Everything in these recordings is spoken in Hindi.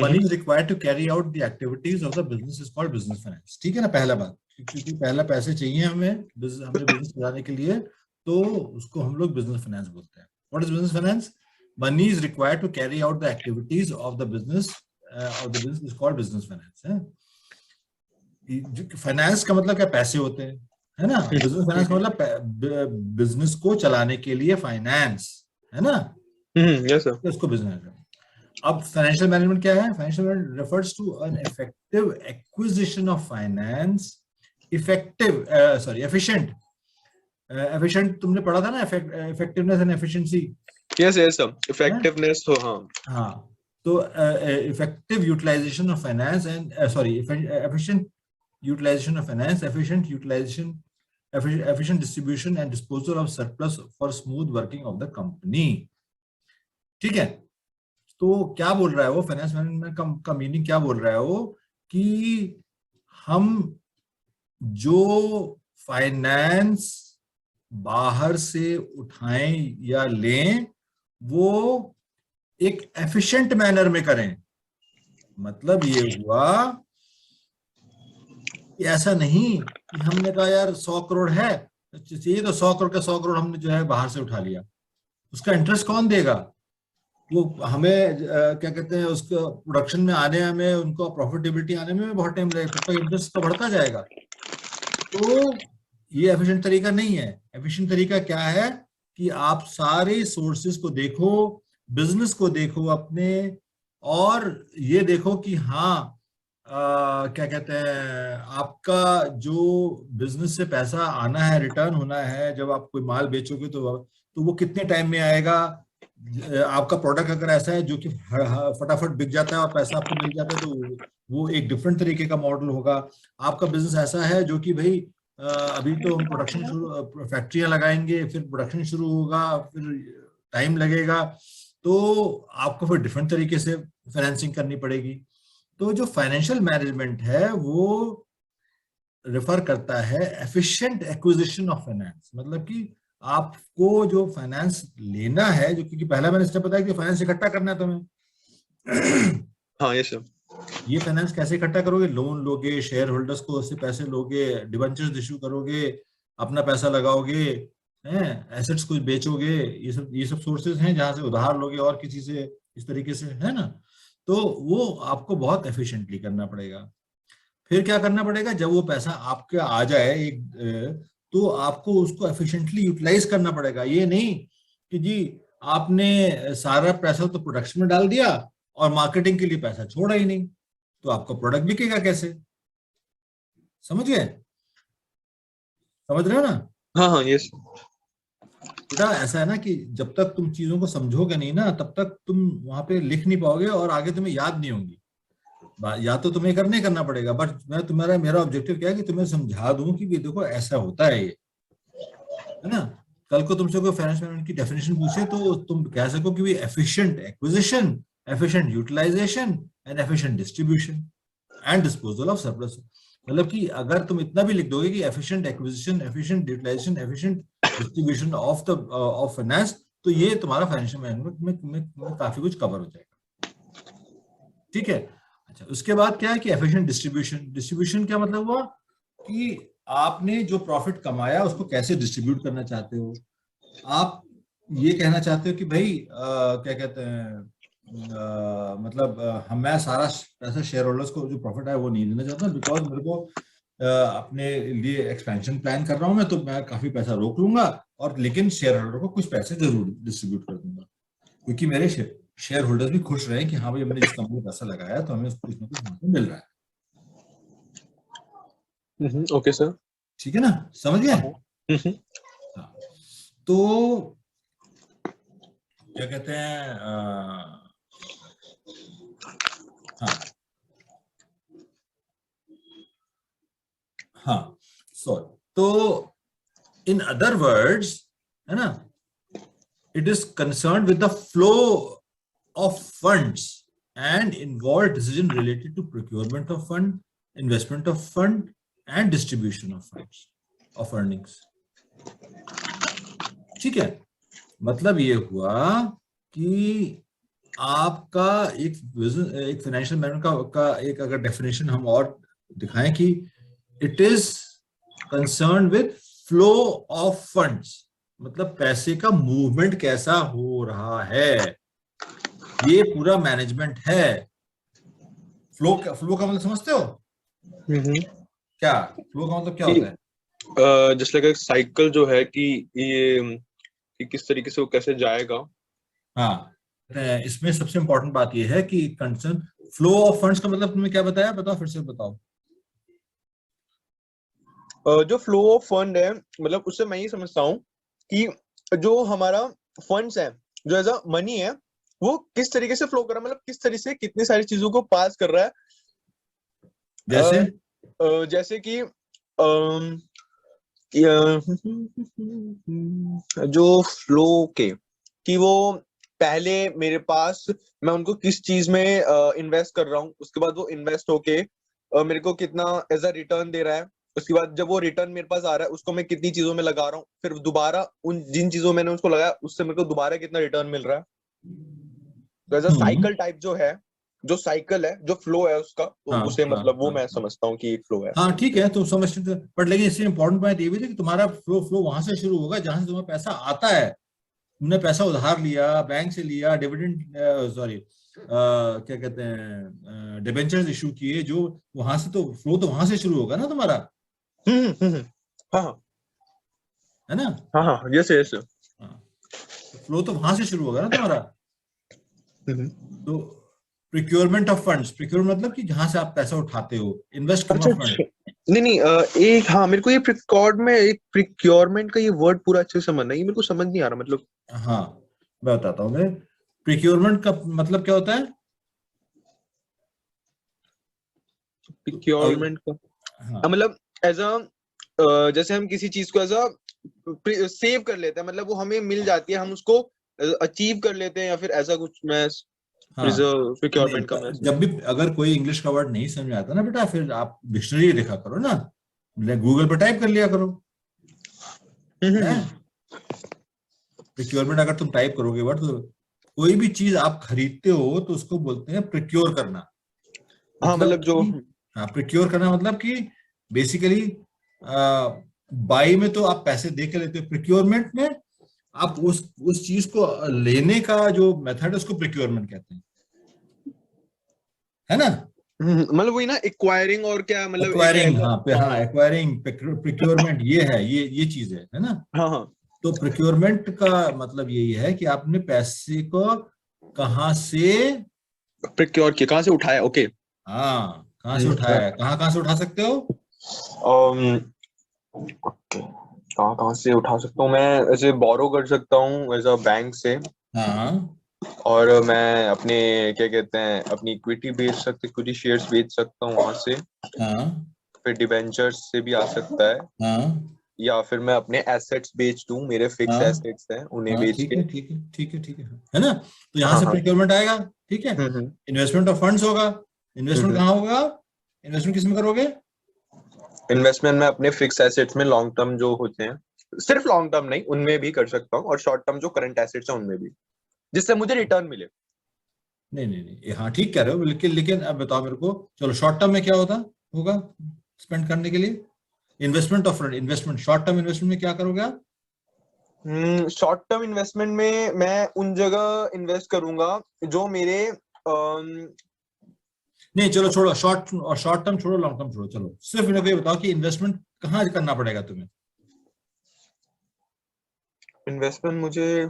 Money is required to carry out the activities of the business is called business finance. ठीक है ना, पहला बात, क्योंकि पहला पैसे चाहिए हमें बिजनेस चलाने के लिए, तो उसको हम लोग बिजनेस फाइनेंस बोलते हैं। What is business finance? Money is required to carry out the activities of the business is called business finance. Finance का मतलब क्या? पैसे होते हैं, है ना। बिजनेस फाइनेंस का मतलब बिजनेस को चलाने के लिए फाइनेंस, है ना। Yes sir. तो उसको बिजनेस। अब फाइनेंशियल मैनेजमेंट क्या है? Financial management refers to an effective acquisition of finance, efficient तुमने पढ़ा था ना, effectiveness and efficiency. Yes yes sir, effectiveness तो हाँ तो effective utilisation of finance and efficient utilization of finance, efficient distribution and disposal of surplus for smooth working of the company। ठीक है, तो क्या बोल रहा है वो? फाइनेंस मैनेजमेंट का मीनिंग क्या बोल रहा है वो? कि हम जो फाइनेंस बाहर से उठाएं या लें, वो एक एफिशिएंट मैनर में करें। मतलब ये हुआ कि ऐसा नहीं कि हमने कहा यार 100 करोड़ है चाहिए, तो 100 करोड़ का 100 करोड़ हमने जो है बाहर से उठा लिया। उसका इंटरेस्ट कौन देगा? वो हमें क्या कहते हैं, उसको प्रोडक्शन में आने में, उनको प्रॉफिटेबिलिटी आने में बहुत टाइम लगेगा, तब तक इंटरेस्ट तो बढ़ता जाएगा। तो ये एफिशिएंट तरीका नहीं है। एफिशिएंट तरीका क्या है कि आप सारे सोर्सेज को देखो, बिजनेस को देखो अपने, और ये देखो कि हाँ क्या कहते हैं, आपका जो बिजनेस से पैसा आना है, रिटर्न होना है, जब आप कोई माल बेचोगे तो वो कितने टाइम में आएगा। आपका प्रोडक्ट अगर ऐसा है जो कि फटाफट बिक जाता है और पैसा आपको मिल जाता है, तो वो एक डिफरेंट तरीके का मॉडल होगा। आपका बिजनेस ऐसा है जो कि भाई अभी तो हम प्रोडक्शन शुरू, फैक्ट्रियां लगाएंगे, फिर प्रोडक्शन शुरू होगा, फिर टाइम लगेगा, तो आपको फिर डिफरेंट तरीके से फाइनेंसिंग करनी पड़ेगी। तो जो फाइनेंशियल मैनेजमेंट है वो रेफर करता है एफिशिएंट एक्विजिशन ऑफ फाइनेंस। मतलब कि आपको जो फाइनेंस लेना है, जो क्योंकि पहला मैंने स्टेप बताया कि फाइनेंस इकट्ठा करना है तुम्हें। हाँ यस सर। ये फाइनेंस कैसे इकट्ठा करोगे? लोन लोगे, शेयर होल्डर्स को उससे पैसे लोगे, डिबेंचर्स इशू करोगे, अपना पैसा लगाओगे, हैं, एसेट्स कुछ बेचोगे, ये सब सोर्सेज हैं जहां से उधार लोगे और किसी से, इस तरीके से, है ना। तो वो आपको बहुत एफिशिएंटली करना पड़ेगा। फिर क्या करना पड़ेगा? जब वो पैसा आपके आ जाए तो आपको उसको एफिशिएंटली यूटिलाइज करना पड़ेगा। ये नहीं कि जी आपने सारा पैसा तो प्रोडक्शन में डाल दिया और मार्केटिंग के लिए पैसा छोड़ा ही नहीं, तो आपका प्रोडक्ट बिकेगा कैसे? समझ गए? समझ रहे हो ना? हाँ हाँ यस। बेटा ऐसा है ना कि जब तक तुम चीजों को समझोगे नहीं ना, तब तक तुम वहां पे लिख नहीं पाओगे और आगे तुम्हें याद नहीं होंगी। या तो तुम्हें करना पड़ेगा, बट मेरा ऑब्जेक्टिव क्या है कि तुम्हें समझा दूं कि ये देखो ऐसा होता है, ये है ना। कल को तुमसे कोई फाइनेंस मैनेजमेंट की डेफिनेशन पूछे तो तुम कह सको कि efficient acquisition, efficient utilisation and efficient distribution and disposal of surplus. मतलब कि अगर तुम इतना भी लिख दोगे कि efficient acquisition, efficient utilisation, efficient distribution of finance, तो ये तुम्हारा फाइनेंशियल मैनेजमेंट में काफी कुछ कवर हो जाएगा। ठीक है। अच्छा, उसके बाद क्या है कि एफिशिएंट डिस्ट्रीब्यूशन। डिस्ट्रीब्यूशन क्या मतलब हुआ कि आपने जो प्रॉफिट कमाया उसको कैसे डिस्ट्रीब्यूट करना चाहते हो। आप ये कहना चाहते हो कि भाई क्या कहते हैं, मतलब मैं सारा पैसा शेयर होल्डर्स को जो प्रॉफिट है वो नहीं देना चाहता, बिकॉज मेरे को अपने लिए एक्सपेंशन प्लान कर रहा हूं मैं, तो मैं काफी पैसा रोक लूंगा, और लेकिन शेयर होल्डर को कुछ पैसे जरूर डिस्ट्रीब्यूट कर दूंगा, क्योंकि मेरे शेयर होल्डर्स भी खुश रहे कि हाँ भाई हमने जिस कंपनी में पैसा लगाया तो हमें कुछ ना कुछ वहां से मिल रहा है। Okay sir. ठीक है ना, समझ गए? हाँ, तो क्या कहते हैं, हाँ हाँ सॉरी, तो इन अदर वर्ड्स, है ना, it is concerned with the flow of funds and involved decision related to procurement of fund, investment of fund and distribution of funds of earnings। ठीक है, मतलब ये हुआ कि आपका एक फाइनेंशियल मैनेजमेंट का एक अगर डेफिनेशन हम और दिखाएं कि it is concern with flow of funds, मतलब पैसे का मूवमेंट कैसा हो रहा है, ये पूरा मैनेजमेंट है। फ्लो का मतलब समझते हो क्या? फ्लो का मतलब क्या होता है? जस्ट लाइक एक साइकिल जो है कि ये कि किस तरीके से वो कैसे जाएगा। हाँ, इसमें सबसे इंपॉर्टेंट बात ये है कि कंसर्न फ्लो ऑफ फंड्स का मतलब तुमने क्या बताया, बताओ फिर से बताओ। जो फ्लो ऑफ फंड है, मतलब उससे मैं ये समझता हूँ कि जो हमारा फंड्स है, जो एज अ मनी है, वो किस तरीके से फ्लो कर रहा है, मतलब किस तरीके से कितनी सारी चीजों को पास कर रहा है। जैसे जैसे कि जो फ्लो के कि वो पहले मेरे पास, मैं उनको किस चीज में इन्वेस्ट कर रहा हूँ, उसके बाद वो इन्वेस्ट होके मेरे को कितना एज अ रिटर्न दे रहा है, उसके बाद जब वो रिटर्न मेरे पास आ रहा है उसको मैं कितनी चीजों में लगा रहा हूँ, फिर दोबारा उन जिन चीजों में मैंने उसको लगाया उससे मेरे को दोबारा कितना रिटर्न मिल रहा है। तो as a hmm, cycle type जो है, जो साइकिल है, जो फ्लो है उसका, तो हाँ उसे हाँ मतलब वो हाँ मैं समझता हूँ कि एक फ्लो है। हाँ, ठीक है, तो समझते थे, बट लेकिन इससे इंपॉर्टेंट बात ये भी थी कि तुम्हारा फ्लो फ्लो वहां से शुरू होगा जहां से तुम्हें पैसा आता है। तुमने पैसा उधार लिया, बैंक से लिया, डिविडेंड, सॉरी क्या कहते हैं, डिबेंचर्स इशू किए, जो वहां से, तो फ्लो तो वहां से शुरू होगा ना तुम्हारा, हम्म। हाँ हाँ है ना? हाँ हाँ, यस यस। हाँ, फ्लो तो वहां से शुरू होगा ना तुम्हारा। तो प्रिक्योरमेंट ऑफ फंड्स, प्रिक्योर मतलब कि जहां से आप पैसा उठाते हो, इन्वेस्ट करना अच्छा फंड। अच्छा, नहीं नहीं, एक हाँ, मेरे को ये प्रिकॉर्ड में एक प्रिक्योरमेंट का ये वर्ड पूरा अच्छे से समझना है, ये मेरे को समझ नहीं आ रहा मतलब। हाँ, मैं बताता हूँ। मैं प्रिक्योरमेंट का मतलब क्या होता है? तो, प्रिक्योरमेंट का हाँ मतलब एज अ, जैसे हम किसी चीज को एज अ सेव कर लेते हैं, मतलब वो हमें मिल जाती है, हम उसको अचीव कर लेते हैं, या फिर ऐसा कुछ मैं हाँ, नहीं, प्रिक्योरमेंट का मैं जब भी अगर कोई इंग्लिश का वर्ड नहीं समझ में आता ना बेटा, फिर आप डिक्शनरी देखा करो ना, गूगल पे टाइप कर लिया करो, है। हम्म। प्रिक्योरमेंट अगर तुम टाइप करोगे वर्ड, तो कोई भी चीज आप खरीदते हो तो उसको बोलते हैं प्रिक्योर करना। हाँ मतलब मतलब जो, कि, हाँ, प्रिक्योर करना मतलब कि बेसिकली बाई में तो आप पैसे दे के लेते हो, प्रिक्योरमेंट में आप उस चीज को लेने का जो मेथड है उसको प्रिक्योरमेंट कहते हैं, है ना? मतलब वही ना, एक्वायरिंग और क्या मतलब एक एक्वायरिंग, ऐसा। हाँ हाँ, हाँ एक्वायरिंग, प्रिक्योरमेंट, ये है, ये चीज है ना? हाँ हाँ, तो प्रिक्योरमेंट का मतलब यही है कि आपने पैसे को कहाँ से, प्रिक्योर किया, कहाँ से उठाया, ओके। हाँ, कहाँ से उठाया है, कहाँ कहाँ से उठा सकते हो? कहाँ कहाँ से उठा सकता हूँ मैं, ऐसे बोरो कर सकता हूँ एज अ बैंक से, हाँ और मैं अपने क्या कहते हैं अपनी इक्विटी बेच सकते, इक्विटी शेयर्स बेच सकता हूँ वहां से, हाँ फिर डिबेंचर्स से भी आ सकता है, हाँ या फिर मैं अपने एसेट्स बेच दूं, मेरे फिक्स हाँ एसेट्स हैं उन्हें हाँ, बेच ठीक के। है ठीक है ठीक है ठीक है ना? तो यहाँ हाँ से हाँ। प्रिक्योरमेंट आएगा, ठीक है। हम्म। इन्वेस्टमेंट ऑफ फंड्स होगा। इन्वेस्टमेंट हम्म। कहाँ होगा? इन्वेस्टमेंट किस में करोगे? इन्वेस्टमेंट में अपने फिक्स एसेट्स में, लॉन्ग टर्म जो होते हैं, सिर्फ लॉन्ग टर्म नहीं, उनमें भी कर सकता हूँ, और शॉर्ट टर्म जो करंट एसेट्स हैं उनमें भी, जिससे मुझे रिटर्न मिले। नहीं नहीं नहीं, हाँ, ठीक कह रहे हो, लेकिन लेकिन अब बताओ मेरे को, चलो शॉर्ट टर्म में क्या होता होगा स्पेंड करने के लिए? Investment of investment, short term investment में क्या करोगे आप? शॉर्ट टर्म इन्वेस्टमेंट में मैं उन जगह इन्वेस्ट करूंगा जो मेरे नहीं, चलो छोड़ो, शॉर्ट टर्म छोड़ो, लॉन्ग टर्म छोड़ो, चलो सिर्फ मेरे को ये बताओ कि इन्वेस्टमेंट कहाँ करना पड़ेगा तुम्हें? इन्वेस्टमेंट मुझे,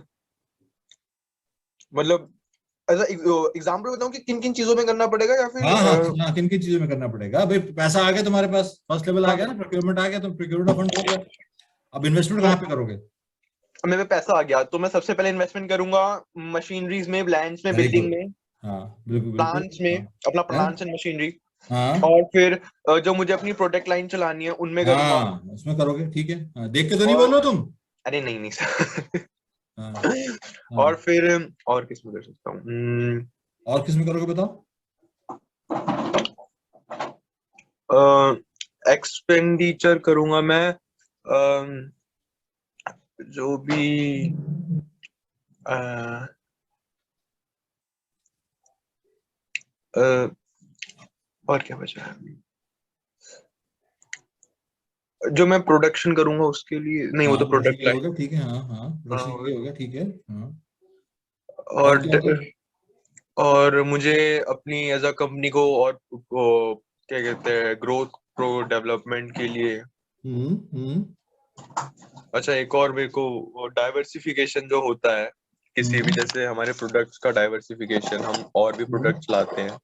मतलब एज एग्जाम्पल बताऊं कि किन किन चीजों में करना पड़ेगा, या फिर हाँ हाँ हाँ, किन किन चीजों में करना पड़ेगा भाई? पैसा आ गया तुम्हारे पास, फर्स्ट लेवल आ हाँ, गया ना, प्रोक्योरमेंट आ गया, तुम प्रोक्योरमेंट ऑफ फंड हो गया। अब इन्वेस्टमेंट तो कहाँ पे करोगे? मेरे पे पैसा आ गया तो मैं सबसे पहले इन्वेस्टमेंट करूंगा मशीनरीज में, लैंड्स में, वेरी बिल्डिंग गुड, में, हाँ, बिल्कुल बिल्कुल, प्लांट्स में, हाँ अपना हाँ प्लांट्स एंड मशीनरी। हाँ और फिर जो मुझे अपनी प्रोडक्ट लाइन चलानी है उनमें करूंगा। हाँ, उसमें करोगे, ठीक है, हाँ, देख के तो नहीं और बोलो तुम। अरे नहीं नहीं सर। हाँ और हाँ, फिर और किस में कर सकता हूँ, और किस में करोगे बताओ? एक्सपेंडिचर करूंगा मैं, अम, जो भी और क्या बचा है? जो मैं प्रोडक्शन करूंगा उसके लिए नहीं, वो हाँ तो प्रोडक्शन के प्रोडक्ट लिए हो लाइन। गया, ठीक है, हाँ हाँ प्रोडक्शन के हाँ, लिए हो गया, ठीक है, हाँ। और और क्या होता है? और मुझे अपनी एज अ कंपनी को और क्या कहते हैं, ग्रोथ प्रो डेवलपमेंट के लिए। हम्म। अच्छा, एक और मेरे को डाइवर्सिफिकेशन जो होता है, किसी भी हम्म जैसे हमारे प्रोडक्ट्स का डाइवर्सिफिकेशन, हम और भी हम्म प्रोडक्ट्स लाते हैं।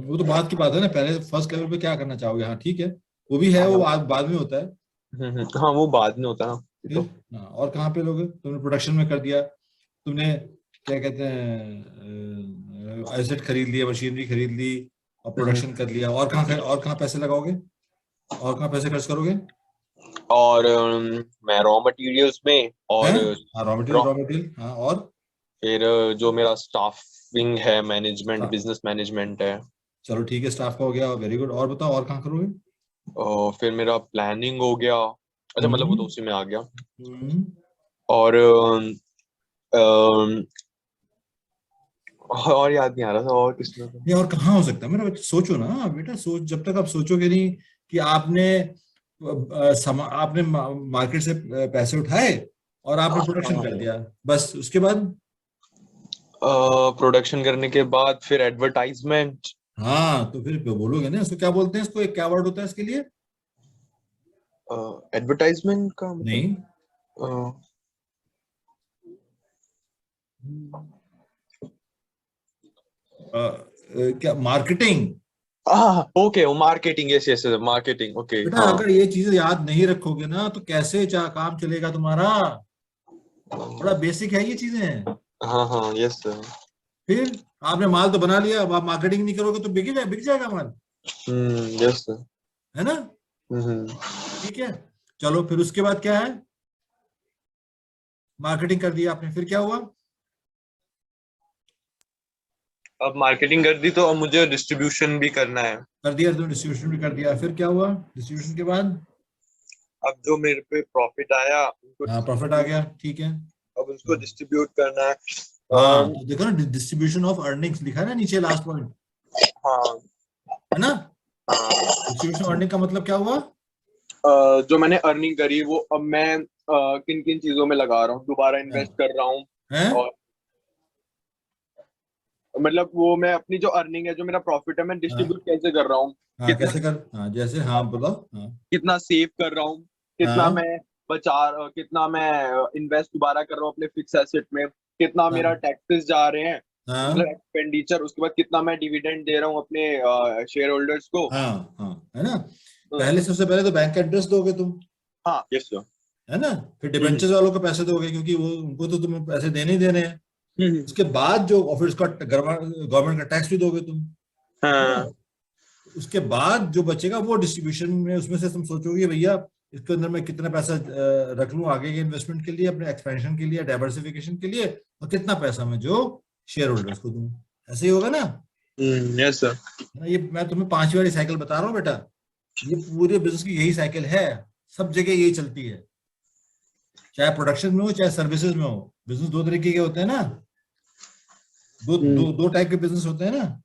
वो तो बात की बात है ना, पहले फर्स्ट लेवल पे क्या करना चाहोगे, हाँ ठीक है, वो भी है, वो हाँ। बाद में होता है। हाँ, वो बाद में होता है ना, ये फिर तो। हाँ, और कहाँ पे लोगे, तुमने प्रोडक्शन में कर दिया, तुमने क्या कहते हैं एसेट खरीद लिया, मशीनरी खरीद ली, और हम्म, प्रोडक्शन कर लिया, और कहाँ पैसे लगाओगे, और कहाँ पैसे खर्च करोगे? और मैं रॉ मटेरियल्स में, हैं, और हाँ रॉ रॉ मटेरियल, हाँ और फिर जो मेरा स्टाफिंग है, मैनेजमेंट, हाँ, बिजनेस मैनेजमेंट है। चलो ठीक है, स्टाफ का हो गया, वेरी गुड, और बताओ और कहाँ करोगे? और फिर मेरा प्लानिंग हो गया। अच्छा, मतलब वो तो हम्म उसी में आ गया। हम्म और अम, और याद नहीं आ रहा था और किसमें था। ये और कहाँ हो सकता है मेरा बच्चा, सोचो ना बेटा, सोच, जब तक आप सोचोगे नहीं कि आपने आपने मार्केट से पैसे उठाए और आपने प्रोडक्शन कर दिया, बस उसके बाद प्रोडक्शन करने के बाद फिर एडवर्टाइजमेंट। हाँ, तो फिर बोलोगे ना, इसको क्या बोलते हैं, इसको एक क्या वर्ड होता है इसके लिए? एडवर्टाइजमेंट का मतलब नहीं, क्या, मार्केटिंग। ओके, वो marketing, yes yes, marketing, okay, बेटा हाँ। अगर ये चीजें याद नहीं रखोगे ना तो कैसे काम चलेगा तुम्हारा? बड़ा बेसिक है ये चीजें। हाँ हाँ, यस सर। फिर आपने माल तो बना लिया, अब आप मार्केटिंग नहीं करोगे तो बिक जाएगा माल, यस सर। है ना? हम्म। ठीक है, चलो फिर उसके बाद क्या है, मार्केटिंग कर दिया आपने, फिर क्या हुआ? अब मार्केटिंग कर दी तो अब मुझे डिस्ट्रीब्यूशन भी करना है। कर दिया, तुमने डिस्ट्रीब्यूशन भी कर दिया, फिर क्या हुआ डिस्ट्रीब्यूशन के बाद? अब जो मेरे पे प्रॉफिट आया उनको हाँ प्रॉफिट आ डिस्ट्रीब्यूट, गया, ठीक है। अब उसको डिस्ट्रीब्यूट करना है। हाँ अम, तो देखो ना, डिस्ट्रीब्यूशन ऑफ अर्निंग्स लिखा है ना नीचे लास्ट पॉइंट, हाँ है ना? हाँ। डिस्ट्रीब्यूशन अर्निंग का मतलब क्या हुआ? जो मैंने अर्निंग करी वो अब मैं किन किन चीजों में लगा रहा हूँ, दोबारा हाँ इन्वेस्ट कर रहा हूँ। है, और मतलब वो मैं अपनी जो अर्निंग है, जो मेरा प्रॉफिट है, मैं हाँ डिस्ट्रीब्यूट कैसे कर रहा हूँ, हाँ कितना कैसे कर, हाँ जैसे, हाँ बताओ, हाँ कितना सेव कर रहा हूँ, कितना हाँ मैं कितना मैं इन्वेस्ट दोबारा कर रहा हूँ अपने फिक्स एसेट में, कितना मेरा हाँ टैक्सेस जा रहे हैं, मतलब हाँ एक्सपेंडिचर, उसके बाद कितना मैं डिविडेंड दे रहा हूँ अपने शेयर होल्डर्स को। हाँ हाँ, है ना? हम्म, पहले, सबसे पहले तो बैंक का इंटरेस्ट दोगे तुम, हाँ, यस सर। है ना? फिर हम्म डिबेंचर्स वालों को पैसे दोगे, क्योंकि वो उनको तो तुम्हें पैसे देने ही देने हैं। हम्म, उसके बाद जो ऑफिस का गवर्नमेंट का टैक्स भी दोगे तुम, है ना? हाँ। उसके बाद जो बचेगा वो डिस्ट्रीब्यूशन में, उसमें से तुम सोचोगे भैया इसके अंदर मैं कितना पैसा रख लूं आगे के इन्वेस्टमेंट के लिए, अपने एक्सपेंशन के लिए, डाइवर्सिफिकेशन के लिए, और कितना पैसा मैं जो शेयर होल्डर्स को दूं। ऐसे ही होगा ना? Yes sir. है ना? ये मैं तुम्हें 5वीं वाली साइकिल बता रहा हूँ बेटा, ये पूरे बिजनेस की यही साइकिल है, सब जगह यही चलती है, चाहे प्रोडक्शन में हो चाहे सर्विसेज में हो। बिजनेस दो तरीके के होते हैं ना, दो दो दो टाइप के बिजनेस होते हैं ना।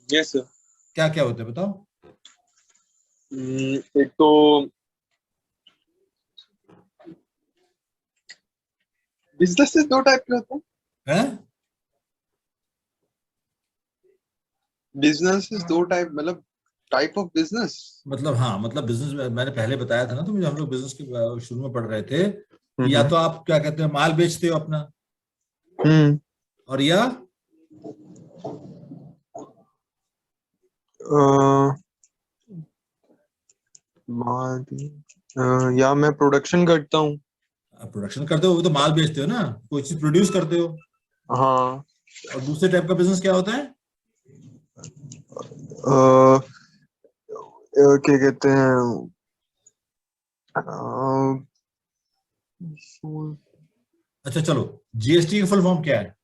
Yes sir. क्या क्या होते हैं बताओ? एक तो बिजनेसेस दो टाइप के होते हैं। हैं, बिजनेसेस दो टाइप, मतलब टाइप ऑफ बिजनेस। मतलब हाँ, मतलब बिजनेस मैंने पहले बताया था ना तुम्हें, जब हम लोग बिजनेस के शुरू में पढ़ रहे थे, कि या हम्म तो आप क्या कहते हैं माल बेचते हो अपना, हम्म और या या मैं प्रोडक्शन करता हूँ। प्रोडक्शन करते हो, वो तो माल बेचते हो ना, कोई चीज प्रोड्यूस करते हो। हाँ। और दूसरे टाइप का बिजनेस क्या होता है? क्या कहते हैं, अच्छा चलो, जीएसटी की फुल फॉर्म क्या है?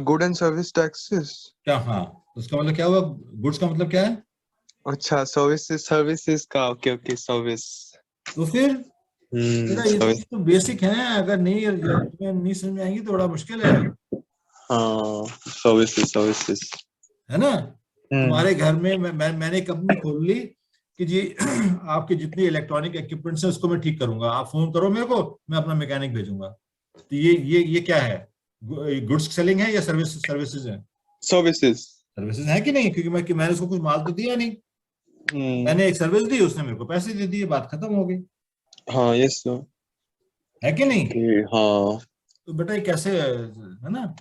Good and service taxes. क्या, हाँ, तो उसका मतलब क्या हुआ, गुड्स का मतलब क्या है? अच्छा, सर्विसेज सर्विसेज का, ओके ओके, सर्विस। तो फिर बेटा ये सर्विस। तो बेसिक है, अगर नहीं तुम्हें नहीं समझ में आएंगी तो बड़ा मुश्किल है हाँ, सर्विसेज सर्विसेज। है ना? तुम्हारे घर में मैंने कंपनी खोल ली कि जी आपके जितनी इलेक्ट्रॉनिक इक्विपमेंट्स हैं उसको मैं ठीक करूंगा, आप फोन करो मेरे को, मैं अपना मैकेनिक भेजूंगा। तो ये क्या है, गुड्स सेलिंग है या सर्विसेज है? सर्विसेज। सर्विसेज है कि नहीं, क्योंकि मैंने उसको कुछ माल तो दिया नहीं, मैंने एक सर्विस दी, उसने मेरे को पैसे दे दिए, बात खत्म हो गई, हाँ, यस सर। है कि नहीं? ओके, हाँ। तो बेटा ये कैसे है ना।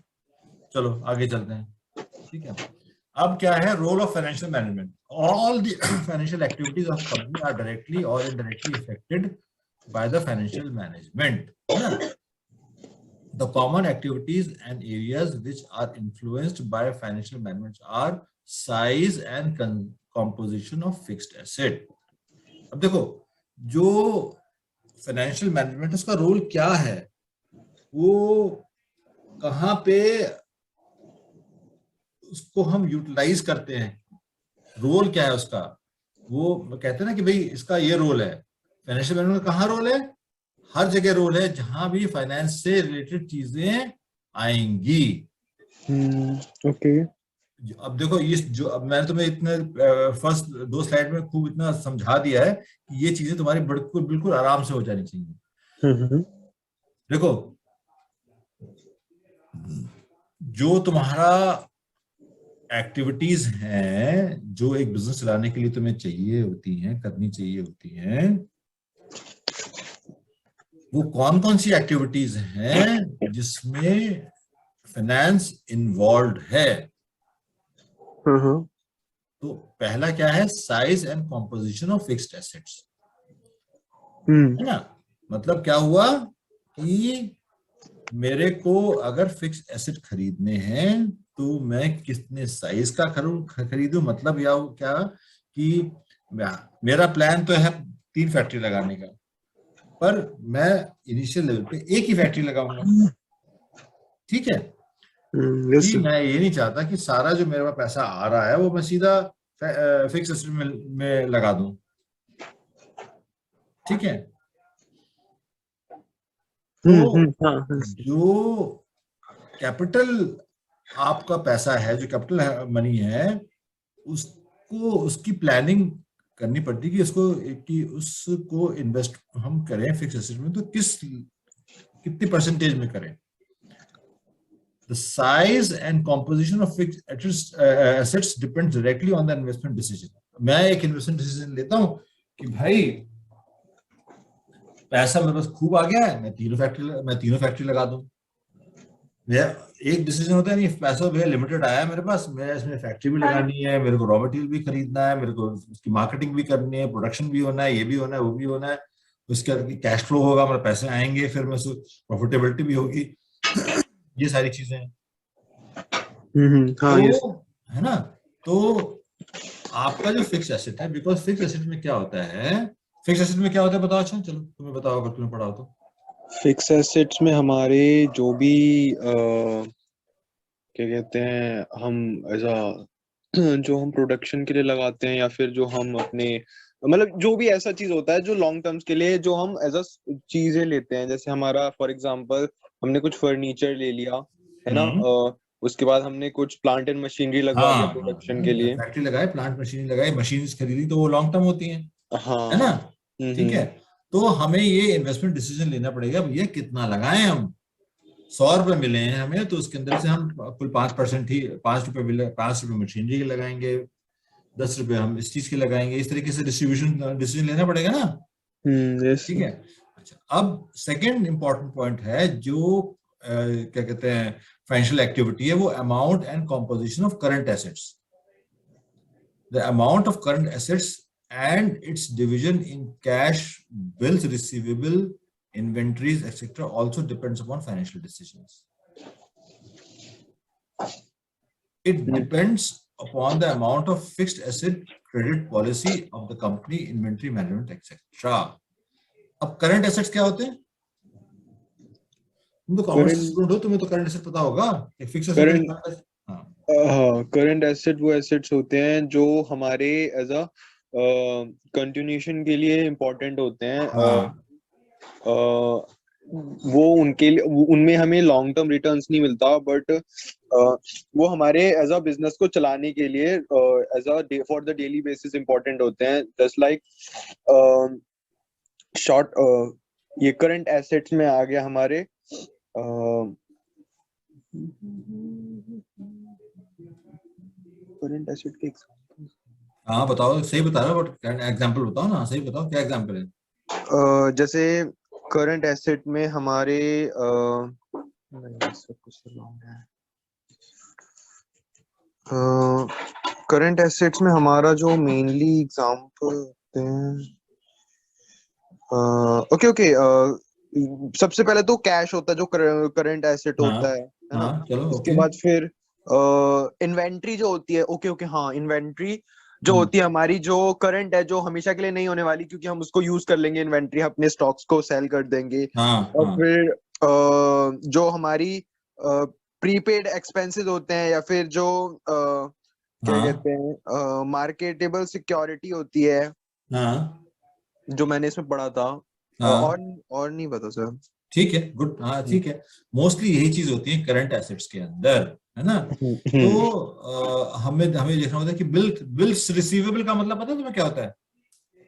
चलो आगे चलते हैं, ठीक है। अब क्या है role of financial management? All the financial activities of company are directly और indirectly affected by the financial management, है ना। The common activities and areas which are influenced by financial management are size and composition of fixed asset. अब देखो, जो फाइनेंशियल मैनेजमेंट उसका रोल क्या है, वो कहाँ पे उसको हम यूटिलाइज करते हैं, रोल क्या है उसका, वो कहते हैं ना कि भाई इसका ये रोल है। फाइनेंशियल मैनेजमेंट का कहाँ रोल है? हर जगह रोल है जहां भी फाइनेंस से रिलेटेड चीजें आएंगी। ओके। अब देखो इस जो अब मैंने तुम्हें इतने फर्स्ट 2 स्लाइड में खूब इतना समझा दिया है कि ये चीजें तुम्हारी बिल्कुल बिल्कुल आराम से हो जानी चाहिए। देखो, जो तुम्हारा एक्टिविटीज हैं जो एक बिजनेस चलाने के लिए तुम्हें चाहिए होती हैं, करनी चाहिए होती हैं, वो कौन कौन सी एक्टिविटीज हैं जिसमें फाइनेंस इन्वॉल्व है? तो पहला क्या है, size and composition of fixed assets, है ना। मतलब क्या हुआ कि मेरे को अगर फिक्स एसेट खरीदने हैं तो मैं कितने साइज का खरीदूं, मतलब या क्या कि मेरा प्लान तो है 3 फैक्ट्री लगाने का, पर मैं इनिशियल लेवल पे एक ही फैक्ट्री लगाऊंगा, ठीक है। यस कि मैं ये नहीं चाहता कि सारा जो मेरे पास पैसा आ रहा है वो मैं सीधा फिक्स एसेट में लगा दूं, ठीक है। तो जो कैपिटल आपका पैसा है, जो कैपिटल मनी है, उसको उसकी प्लानिंग करनी पड़ती है कि उसको इन्वेस्ट हम करें फिक्स एसेट में तो कितनी परसेंटेज में करें। The size and composition of fixed assets depends directly on the investment decision. मैं एक इन्वेस्टमेंट डिसीजन लेता हूं कि भाई पैसा मेरे पास खूब आ गया है, मैं तीनों फैक्ट्री लगा दूं। एक डिसीजन होता है नहीं, पैसा भैया लिमिटेड आया है मेरे पास, मैं इसमें फैक्ट्री भी लगानी है, मेरे को रॉ मटेरियल भी खरीदना है, मेरे को उसकी मार्केटिंग भी करनी है, प्रोडक्शन भी होना है, ये भी होना है, वो भी होना है, उसके कैश फ्लो होगा, मेरे पैसे आएंगे, फिर मैं प्रॉफिटेबिलिटी भी होगी, ये सारी चीजें हैं। तो है ना। तो आपका जो फिक्स एसेट है, बिकॉज फिक्स एसेट में क्या होता है, बताओ। अच्छा चलो तुम्हें बताओ अगर तुमने पढ़ा हो तो। फिक्स एसेट्स में हमारे जो भी क्या कहते हैं, हम ऐसा जो हम प्रोडक्शन के लिए लगाते हैं, या फिर जो हम अपने मतलब जो भी ऐसा चीज होता है जो लॉन्ग टर्म्स के लिए जो हम एज अ चीजें लेते हैं, जैसे हमारा फॉर एग्जांपल हमने कुछ फर्नीचर ले लिया, है ना। उसके बाद हमने कुछ प्लांट एंड मशीनरी लगवा लिया प्रोडक्शन के लिए। फैक्ट्री लगाए, प्लांट मशीनरी लगाई, मशीन खरीदी, तो वो लॉन्ग टर्म होती है ना। हाँ। ठीक है। तो हमें ये इन्वेस्टमेंट डिसीजन लेना पड़ेगा, भैया कितना लगाएं हम। 100 रुपए मिले हैं हमें, तो उसके अंदर से हम कुल 5% ही, 5 रुपए मिले, 5 रुपए मशीनरी के लगाएंगे, 10 रुपए हम इस चीज के लगाएंगे, इस तरीके से डिसीजन लेना पड़ेगा ना। ठीक है। अच्छा, अब सेकंड इंपॉर्टेंट पॉइंट है जो क्या कहते हैं फाइनेंशियल एक्टिविटी है, वो amount and composition of current assets. The amount of current assets and it's division in cash, bills receivable, inventories, etc. also depends upon financial decisions. It depends upon the amount of fixed asset, credit policy of the company, inventory management, etc. अब करंट एसेट्स क्या होते हैं? तुम तो कॉमर्स स्टूडेंट हो, तुम्हें तो करंट एसेट पता होगा। एक फिक्स एसेट, हाँ, करंट एसेट वो एसेट्स होते हैं जो हमारे एज अ कंटिन्यूशन के लिए इम्पोर्टेंट होते हैं। वो उनके लिए उनमें हमें लॉन्ग टर्म रिटर्न्स नहीं मिलता, बट वो हमारे एज अ बिजनेस को चलाने के लिए as a for the daily basis important होते हैं। जस्ट लाइक शॉर्ट ये करंट एसेट्स में आ गया हमारे करंट एसेट के हाँ बताओ, सही बता रहे हो, बट एग्जाम्पल बताओ ना, सही बताओ क्या एग्जाम्पल है। जैसे करंट एसेट में हमारे नहीं, सब कुछ रॉन्ग है। करंट एसेट्स में हमारा जो मेनली एग्जांपल होते हैं, ओके ओके, सबसे पहले तो कैश होता है जो करंट एसेट हाँ होता है ना। हाँ चलो उसके ओके। बाद फिर इन्वेंट्री जो होती है, ओके ओके हाँ, इन्वेंट्री जो हम्म, होती है हमारी, जो करंट है, जो हमेशा के लिए नहीं होने वाली, क्योंकि हम उसको यूज कर लेंगे, इन्वेंट्री अपने स्टॉक्स को सेल कर देंगे। हाँ और हाँ फिर जो हमारी प्रीपेड एक्सपेंसेस होते हैं, या फिर जो क्या हाँ कहते हैं मार्केटेबल सिक्योरिटी होती है, हाँ जो मैंने इसमें पढ़ा था। हाँ और नहीं पता सर। ठीक है, गुड, हाँ ठीक है। मोस्टली यही चीज होती है करंट एसेट्स के अंदर, है ना। तो हम्म। हमें हमें देखना होता है कि बिल्स रिसीवेबल का मतलब पता है तुम्हें क्या होता है?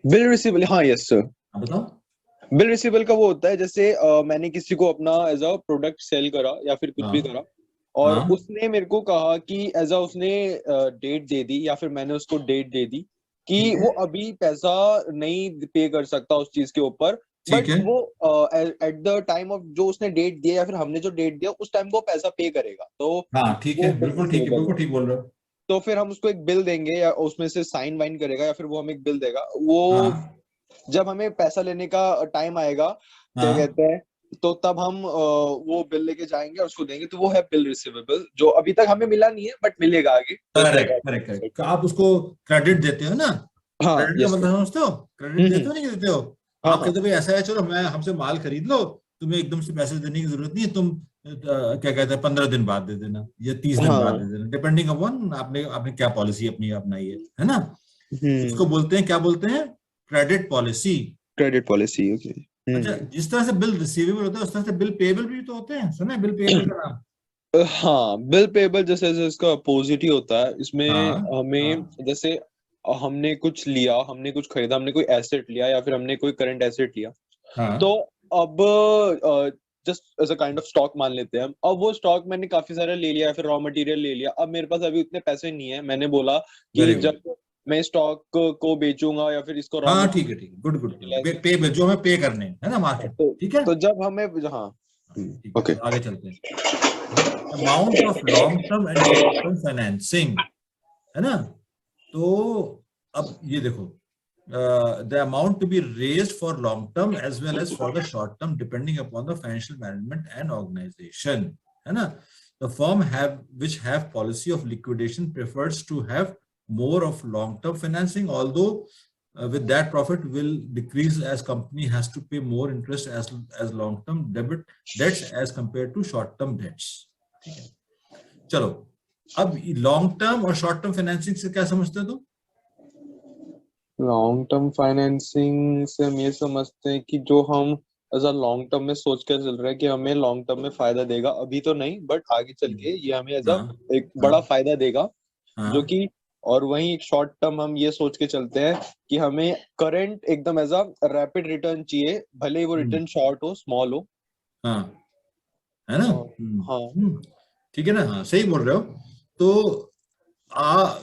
बिल रिसीवेबल, हाँ यस सर। हाँ बताओ। बिल रिसीवेबल का वो होता है जैसे मैंने किसी को अपना एज अ प्रोडक्ट सेल करा या फिर कुछ भी हाँ करा, और हाँ उसने मेरे को कहा कि एज अ उसने डेट दे दी, या फिर मैंने उसको डेट दे दी कि ठीक है वो अभी पैसा नहीं पे कर सकता उस चीज के ऊपर, ठीक बट है। वो एट द टाइम ऑफ जो उसने डेट दिया या फिर हमने जो डेट दिया उस टाइम वो पैसा पे करेगा, तो हाँ ठीक वो है, बिल बिल्कुल ठीक है, रिसीवेबल बिल्कुल है। ठीक बोल रहे हो। तो फिर हम उसको एक बिल देंगे, या उसमें से साइन वाइन करेगा, या फिर वो हमें एक बिल देगा। वो हाँ जब हमें पैसा लेने का टाइम आएगा, क्या हाँ कहते हैं, तो तब हम वो बिल लेके जाएंगे और उसको देंगे, तो वो है बिल रिसीवेबल, जो अभी तक हमें मिला नहीं है बट मिलेगा आगे, तो इस तरह करेक्ट का करेक्ट concept करेक्ट, है। आप उसको क्रेडिट देते हो ना। हाँ क्रेडिट का यस सर। मतलब समझते हो? क्रेडिट देते हम्म। हो नहीं, देते हो? हाँ आप हाँ। कहते हो भाई ऐसा है, चलो मैं हमसे माल खरीद लो, तुम्हें एकदम से पैसे देने की जरूरत नहीं है, तुम क्या कहते हैं 15 दिन बाद दे देना या 30 दिन बाद हाँ। दे देना, डिपेंडिंग अपॉन आपने आपने क्या पॉलिसी अपनी अपनाई है ना। उसको हम्म। बोलते हैं, क्या बोलते हैं? Credit policy. Credit policy, okay. अच्छा, जिस तरह से बिल रिसीवेबल होता है उस तरह से बिल पेएबल भी तो होते हैं, सुना है बिल पेएबल का नाम? हाँ, बिल पेबल जैसे जैसे इसका अपोजिट ही होता है, इसमें हाँ हमें हाँ जैसे हमने कुछ लिया, हमने कुछ खरीदा, हमने कोई एसेट लिया या फिर हमने कोई करंट एसेट लिया, तो हाँ। अब just as a kind of stock मान लेते हैं हम। अब वो स्टॉक मैंने काफी सारा ले लिया, फिर रॉ मटेरियल ले लिया, अब मेरे पास अभी उतने पैसे नहीं है, मैंने बोला कि वेरी गुड। जब मैं स्टॉक को बेचूंगा या फिर इसको रॉ हाँ ठीक है मटेरियल ठीक है, गुड गुड गुड, यूटिलाइज पे करूंगा, जो हमें पे करने हैं, है ना, मार्केट, तो ठीक है। जब हमें, हाँ। ठीक है, ओके। तो आगे चलते हैं। Amount of long term and short term financing, है ना। तो अब ये देखो, the amount to be raised for long term as well as for the short term depending upon the financial management and organisation, है ना। The firm have which have policy of liquidation prefers to have more of long term financing, although with that profit will decrease as company has to pay more interest as long term debts as compared to short term debts, ठीक है। चलो, अब लॉन्ग टर्म और शॉर्ट टर्म फाइनेंसिंग से क्या समझते हो तुम? लॉन्ग टर्म फाइनेंसिंग से हम ये समझते हैं कि जो हम एज अ लॉन्ग टर्म में सोच कर चल रहे हैं कि हमें लॉन्ग टर्म में फायदा देगा, अभी तो नहीं बट आगे चल के ये हमें एज अ हाँ एक हाँ बड़ा फायदा देगा, जो हाँ। कि, और वहीं एक शॉर्ट टर्म हम ये सोच के चलते हैं कि हमें करंट एकदम एज अ रैपिड रिटर्न चाहिए, भले ही वो हम्म, रिटर्न शॉर्ट हो, स्मॉल हो। हाँ, है ना। हाँ। ठीक है ना, हाँ सही बोल रहे हो। तो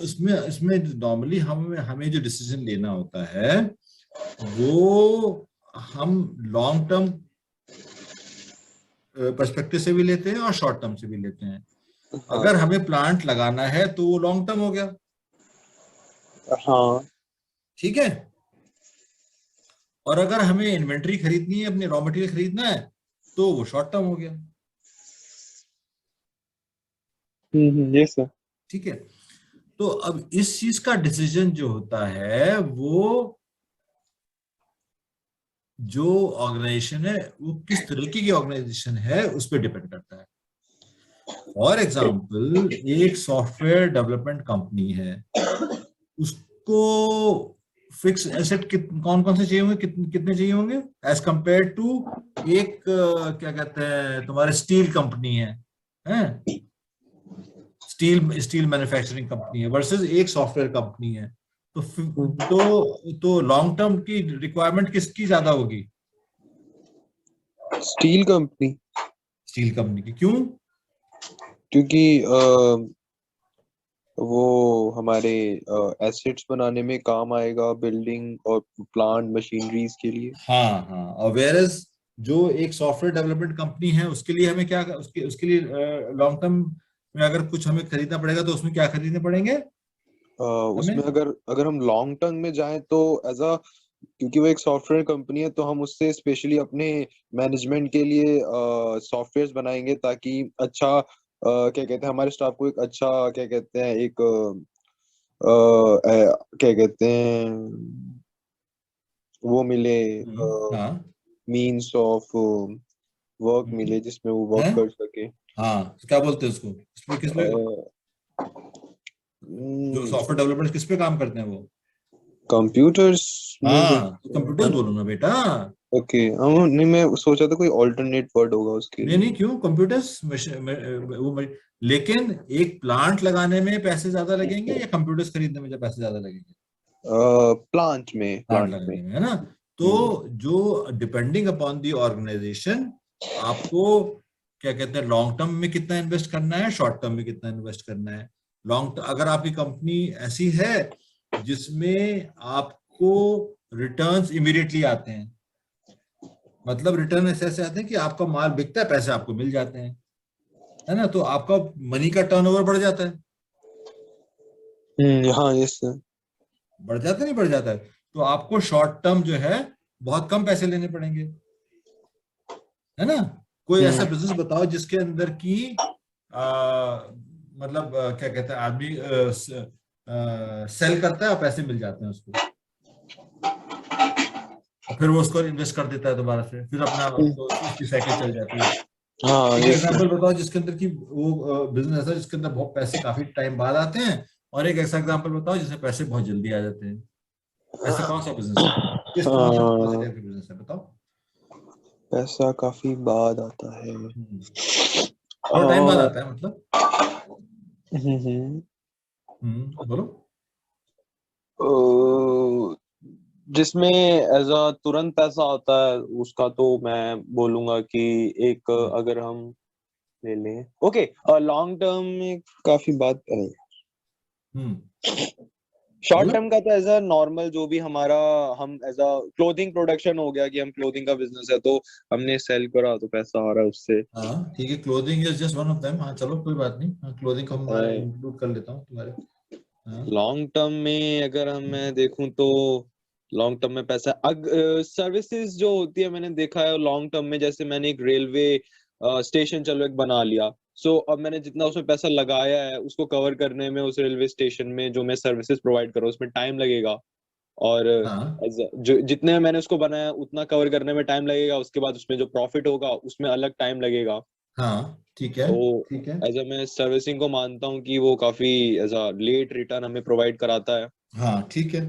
इसमें इसमें नॉर्मली हमें हमें जो डिसीजन लेना होता है वो हम लॉन्ग टर्म पर्सपेक्टिव से भी लेते हैं और शॉर्ट टर्म से भी लेते हैं। हाँ। अगर हमें प्लांट लगाना है तो वो लॉन्ग टर्म हो गया, हाँ। ठीक है। और अगर हमें इन्वेंट्री खरीदनी है, अपने रॉ मटेरियल खरीदना है, तो वो शॉर्ट टर्म हो गया, ये सर। ठीक है। तो अब इस चीज का डिसीजन जो होता है वो जो ऑर्गेनाइजेशन है वो किस तरीके की ऑर्गेनाइजेशन है उस पर डिपेंड करता है। फॉर एग्जाम्पल, एक सॉफ्टवेयर डेवलपमेंट कंपनी है, उसको फिक्स एसेट कौन कौन से चाहिए होंगे, कितने चाहिए होंगे एज कंपेयर टू एक क्या कहते हैं तुम्हारे स्टील कंपनी है स्टील स्टील मैन्युफैक्चरिंग कंपनी है वर्सेस एक सॉफ्टवेयर कंपनी है। तो तो लॉन्ग टर्म की रिक्वायरमेंट किसकी ज्यादा होगी? स्टील कंपनी, स्टील कंपनी की। क्यों? क्योंकि वो हमारे एसेट्स बनाने में काम आएगा, बिल्डिंग और प्लांट मशीनरीज के लिए। हाँ हाँ, और वेयरएज जो एक सॉफ्टवेयर डेवलपमेंट कंपनी है उसके लिए हमें क्या उसके लिए लॉन्ग टर्म में अगर कुछ हमें खरीदना पड़ेगा तो उसमें क्या खरीदने पड़ेंगे उसमें हमें? अगर अगर हम लॉन्ग टर्म में जाएं तो एज अ, क्योंकि वो एक सॉफ्टवेयर कंपनी है तो हम उससे स्पेशली अपने मैनेजमेंट के लिए सॉफ्टवेयर्स बनाएंगे ताकि अच्छा क्या कहते हैं हमारे स्टाफ को एक अच्छा क्या कहते हैं एक क्या कहते हैं वो मिले, हाँ मीन्स ऑफ वर्क हम्म, मिले जिसमें वो वर्क है कर सके। हाँ, तो क्या बोलते हैं उसको, किस पे जो सॉफ्टवेयर डेवलपर्स किस पे काम करते हैं वो? कंप्यूटर्स में भी हाँ, तो है कंप्यूटर्स ना। बोलो ना बेटा। ओके, हम नहीं, मैं सोचा था कोई ऑल्टरनेट वर्ड होगा उसके नहीं नहीं, लिए। क्यों कंप्यूटर्स लेकिन एक प्लांट लगाने में पैसे ज्यादा लगेंगे या कंप्यूटर्स खरीदने में जो पैसे ज्यादा लगेंगे? प्लांट प्लांट में। लगाने में, है ना। तो हम्म। जो डिपेंडिंग अपॉन दी ऑर्गेनाइजेशन आपको क्या कहते हैं लॉन्ग टर्म में कितना इन्वेस्ट करना है, शॉर्ट टर्म में कितना इन्वेस्ट करना है। अगर आपकी कंपनी ऐसी है जिसमें आपको रिटर्न्स इमीडिएटली आते हैं, मतलब रिटर्न ऐसे ऐसे आते हैं कि आपका माल बिकता है, पैसे आपको मिल जाते हैं, है ना, तो आपका मनी का टर्नओवर बढ़ जाता है। हाँ, यस सर। बढ़ जाता है, नहीं बढ़ जाता है? तो आपको शॉर्ट टर्म जो है बहुत कम पैसे लेने पड़ेंगे, है ना। कोई ऐसा हम्म। बिजनेस बताओ जिसके अंदर की मतलब क्या कहते हैं आदमी सेल करता है और पैसे मिल जाते हैं उसको, और फिर वो उसको इन्वेस्ट कर देता है दोबारा से, फिर अपना तो उसकी साइकिल चल जाती है। हाँ, एक यस सर। एग्जांपल बताओ जिसके अंदर की वो बिजनेस ऐसा जिसके अंदर बहुत पैसे काफी टाइम बाद आते हैं, और एक ऐसा एग्जांपल बताओ जिसमें पैसे बहुत जल्दी आ जाते हैं। ऐसा कौन सा बिजनेस है? कौन सा हाँ, टाइप का बिजनेस है बताओ। पैसा काफी बाद आता है। थोड़ा टाइम बाद और आता है मतलब। हम्म, बोलो। जिसमें एज अ तुरंत पैसा आता है उसका तो मैं बोलूंगा कि एक हम्म अगर हम ले लें, ओके, लॉन्ग टर्म में काफी बात है। हम्म, शॉर्ट बोलो। टर्म का तो एज अ नॉर्मल जो भी हमारा, हम एज अ क्लोथिंग प्रोडक्शन हो गया कि हम क्लोथिंग का बिजनेस है तो हमने सेल करा तो पैसा आ रहा है उससे। हाँ ठीक है, clothing is just one of them. हाँ चलो कोई बात नहीं, हाँ क्लोथिंग को मैं इंक्लूड कर लेता हूँ तुम्हारे। हाँ लॉन्ग टर्म में अगर हम मैं देखूं तो लॉन्ग टर्म में पैसा सर्विसेज जो होती है मैंने देखा है लॉन्ग टर्म में, जैसे मैंने एक रेलवे स्टेशन चलो एक बना लिया। सो अब मैंने जितना उसमें पैसा लगाया है उसको कवर करने में उस रेलवे स्टेशन में जो मैं सर्विसेज प्रोवाइड कर रहा हूँ उसमें टाइम लगेगा। और हाँ जो जितने मैंने उसको बनाया उतना कवर करने में टाइम लगेगा, उसके बाद उसमें जो प्रॉफिट होगा उसमें अलग टाइम लगेगा। हाँ ठीक है तो ठीक है। एज अ मैं सर्विसिंग को मानता हूँ कि वो काफी एज अ लेट रिटर्न हमें प्रोवाइड कराता है। हाँ ठीक है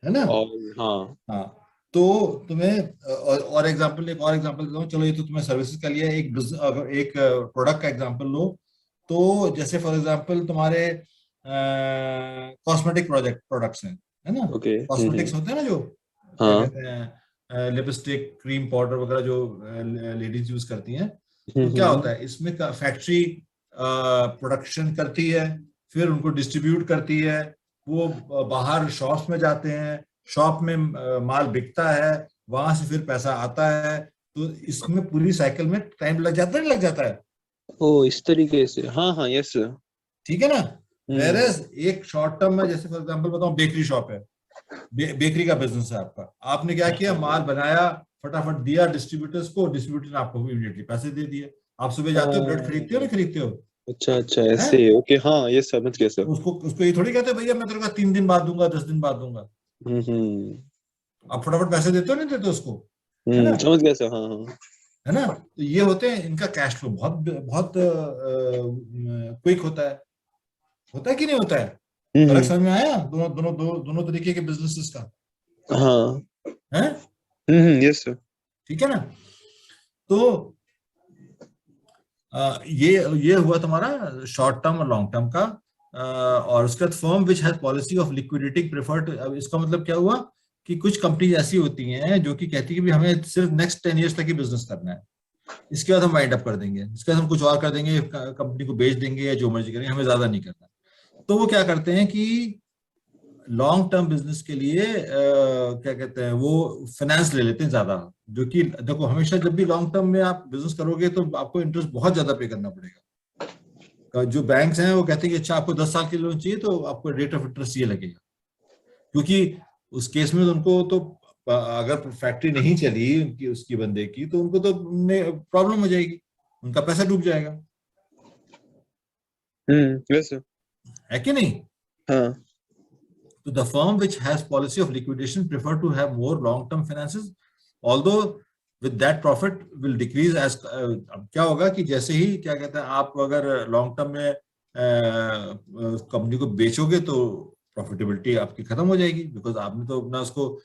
ना। और हाँ। हाँ, तो तुम्हें और एग्जांपल, एक और एग्जांपल देता हूँ। चलो ये तो तुम्हें सर्विसेज का लिया, एक अगर एक प्रोडक्ट का एग्जांपल लो, तो जैसे फॉर एग्जांपल तुम्हारे कॉस्मेटिक प्रोडक्ट्स हैं, है ना। ओके। कॉस्मेटिक्स होते हैं ना जो क्या हाँ। कहते हैं लिपस्टिक क्रीम पाउडर वगैरह जो लेडीज यूज करती हैं। तो क्या हम्म। होता है इसमें फैक्ट्री प्रोडक्शन करती है, फिर उनको डिस्ट्रीब्यूट करती है, वो बाहर शॉप्स में जाते हैं, शॉप में माल बिकता है, वहां से फिर पैसा आता है। तो इसमें पूरी साइकिल में टाइम लग जाता है, नहीं लग जाता है? ओ, इस तरीके से, हाँ हाँ, यस। ठीक है ना। हम्म। वेरएज एक शॉर्ट टर्म में, जैसे फॉर एग्जांपल बताऊं, बेकरी शॉप है, बेकरी का बिजनेस है आपका। आपने क्या किया, माल बनाया, फटाफट दिया डिस्ट्रीब्यूटर्स को, डिस्ट्रीब्यूटर ने आपको इमीडिएटली पैसे दे दिए। आप सुबह जाते हो, ब्रेड खरीदते हो, नहीं खरीदते हो? अच्छा अच्छा, हैं? ऐसे, ओके, हाँ, ये समझ गया सर। तो उसको उसको ये थोड़ी कहते भैया मैं तेरे को 3 दिन बाद दूंगा, 10 दिन बाद दूंगा। हम्म। आप फटाफट पैसे देते हो, नहीं देते उसको? है ना, समझ गया सर, हाँ हाँ। है ना। तो ये होते हैं, इनका कैश फ्लो बहुत बहुत क्विक होता है कि नहीं होता है? फर्क हम्म। समझ में आया दोनों दोनों दो, दोनों तरीके के बिजनेसेस का? हाँ, है। Yes sir. ठीक है ना। तो ये हुआ तुम्हारा शॉर्ट टर्म और लॉन्ग टर्म का। और उसके बाद firm which has policy of liquidity preferred. अब इसका मतलब क्या हुआ कि कुछ कंपनी ऐसी होती हैं जो कि कहती है कि भी हमें सिर्फ नेक्स्ट 10 ईयर्स तक ही बिजनेस करना है, इसके बाद हम वाइंड अप कर देंगे, इसके बाद हम कुछ और कर देंगे, कंपनी को बेच देंगे या जो मर्जी करेंगे, हमें ज्यादा नहीं करना। तो वो क्या करते हैं कि लॉन्ग टर्म बिजनेस के लिए क्या कहते हैं वो फाइनेंस ले लेते हैं ज्यादा। जो कि देखो हमेशा जब भी लॉन्ग टर्म में आप बिजनेस करोगे तो आपको इंटरेस्ट बहुत ज्यादा पे करना पड़ेगा। जो बैंक्स हैं वो कहते हैं कि अच्छा आपको 10 साल के लोन चाहिए तो आपको रेट ऑफ इंटरेस्ट ये लगेगा, क्योंकि उस केस में तो उनको तो अगर फैक्ट्री नहीं चली उनकी उसकी बंदे की तो उनको तो प्रॉब्लम हो जाएगी, उनका पैसा डूब जाएगा। Yes sir. है कि नहीं। हाँ। तो the firm which has policy of liquidation prefer to have more long term finances, although with that profit will decrease as अब क्या होगा कि जैसे ही क्या कहते हैं आप अगर लॉन्ग टर्म में कंपनी को बेचोगे तो प्रॉफिटेबिलिटी आपकी खत्म हो जाएगी, बिकॉज आपने तो अपना उसको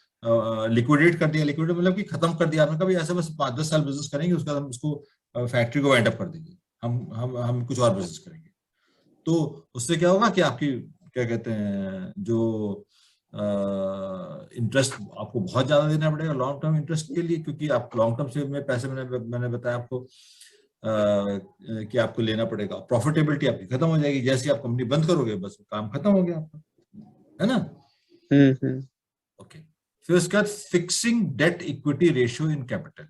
लिक्विडेट कर दिया। लिक्विडेट मतलब कि खत्म कर दिया आपने, कभी ऐसे बस 5-10 साल बिजनेस करेंगे उसके बाद हम उसको फैक्ट्री को वाइंड अप कर देंगे, हम कुछ और बिजनेस करेंगे। तो उससे क्या होगा कि आपकी क्या कहते हैं जो इंटरेस्ट आपको बहुत ज्यादा देना पड़ेगा लॉन्ग टर्म इंटरेस्ट के लिए, क्योंकि आप लॉन्ग टर्म से में पैसे मैंने बताया आपको कि आपको लेना पड़ेगा। प्रॉफिटेबिलिटी आपकी खत्म हो जाएगी, जैसे आप कंपनी बंद करोगे बस काम खत्म हो गया आपका, है ना। ओके। फिर उसके बाद fixing debt equity ratio in capital.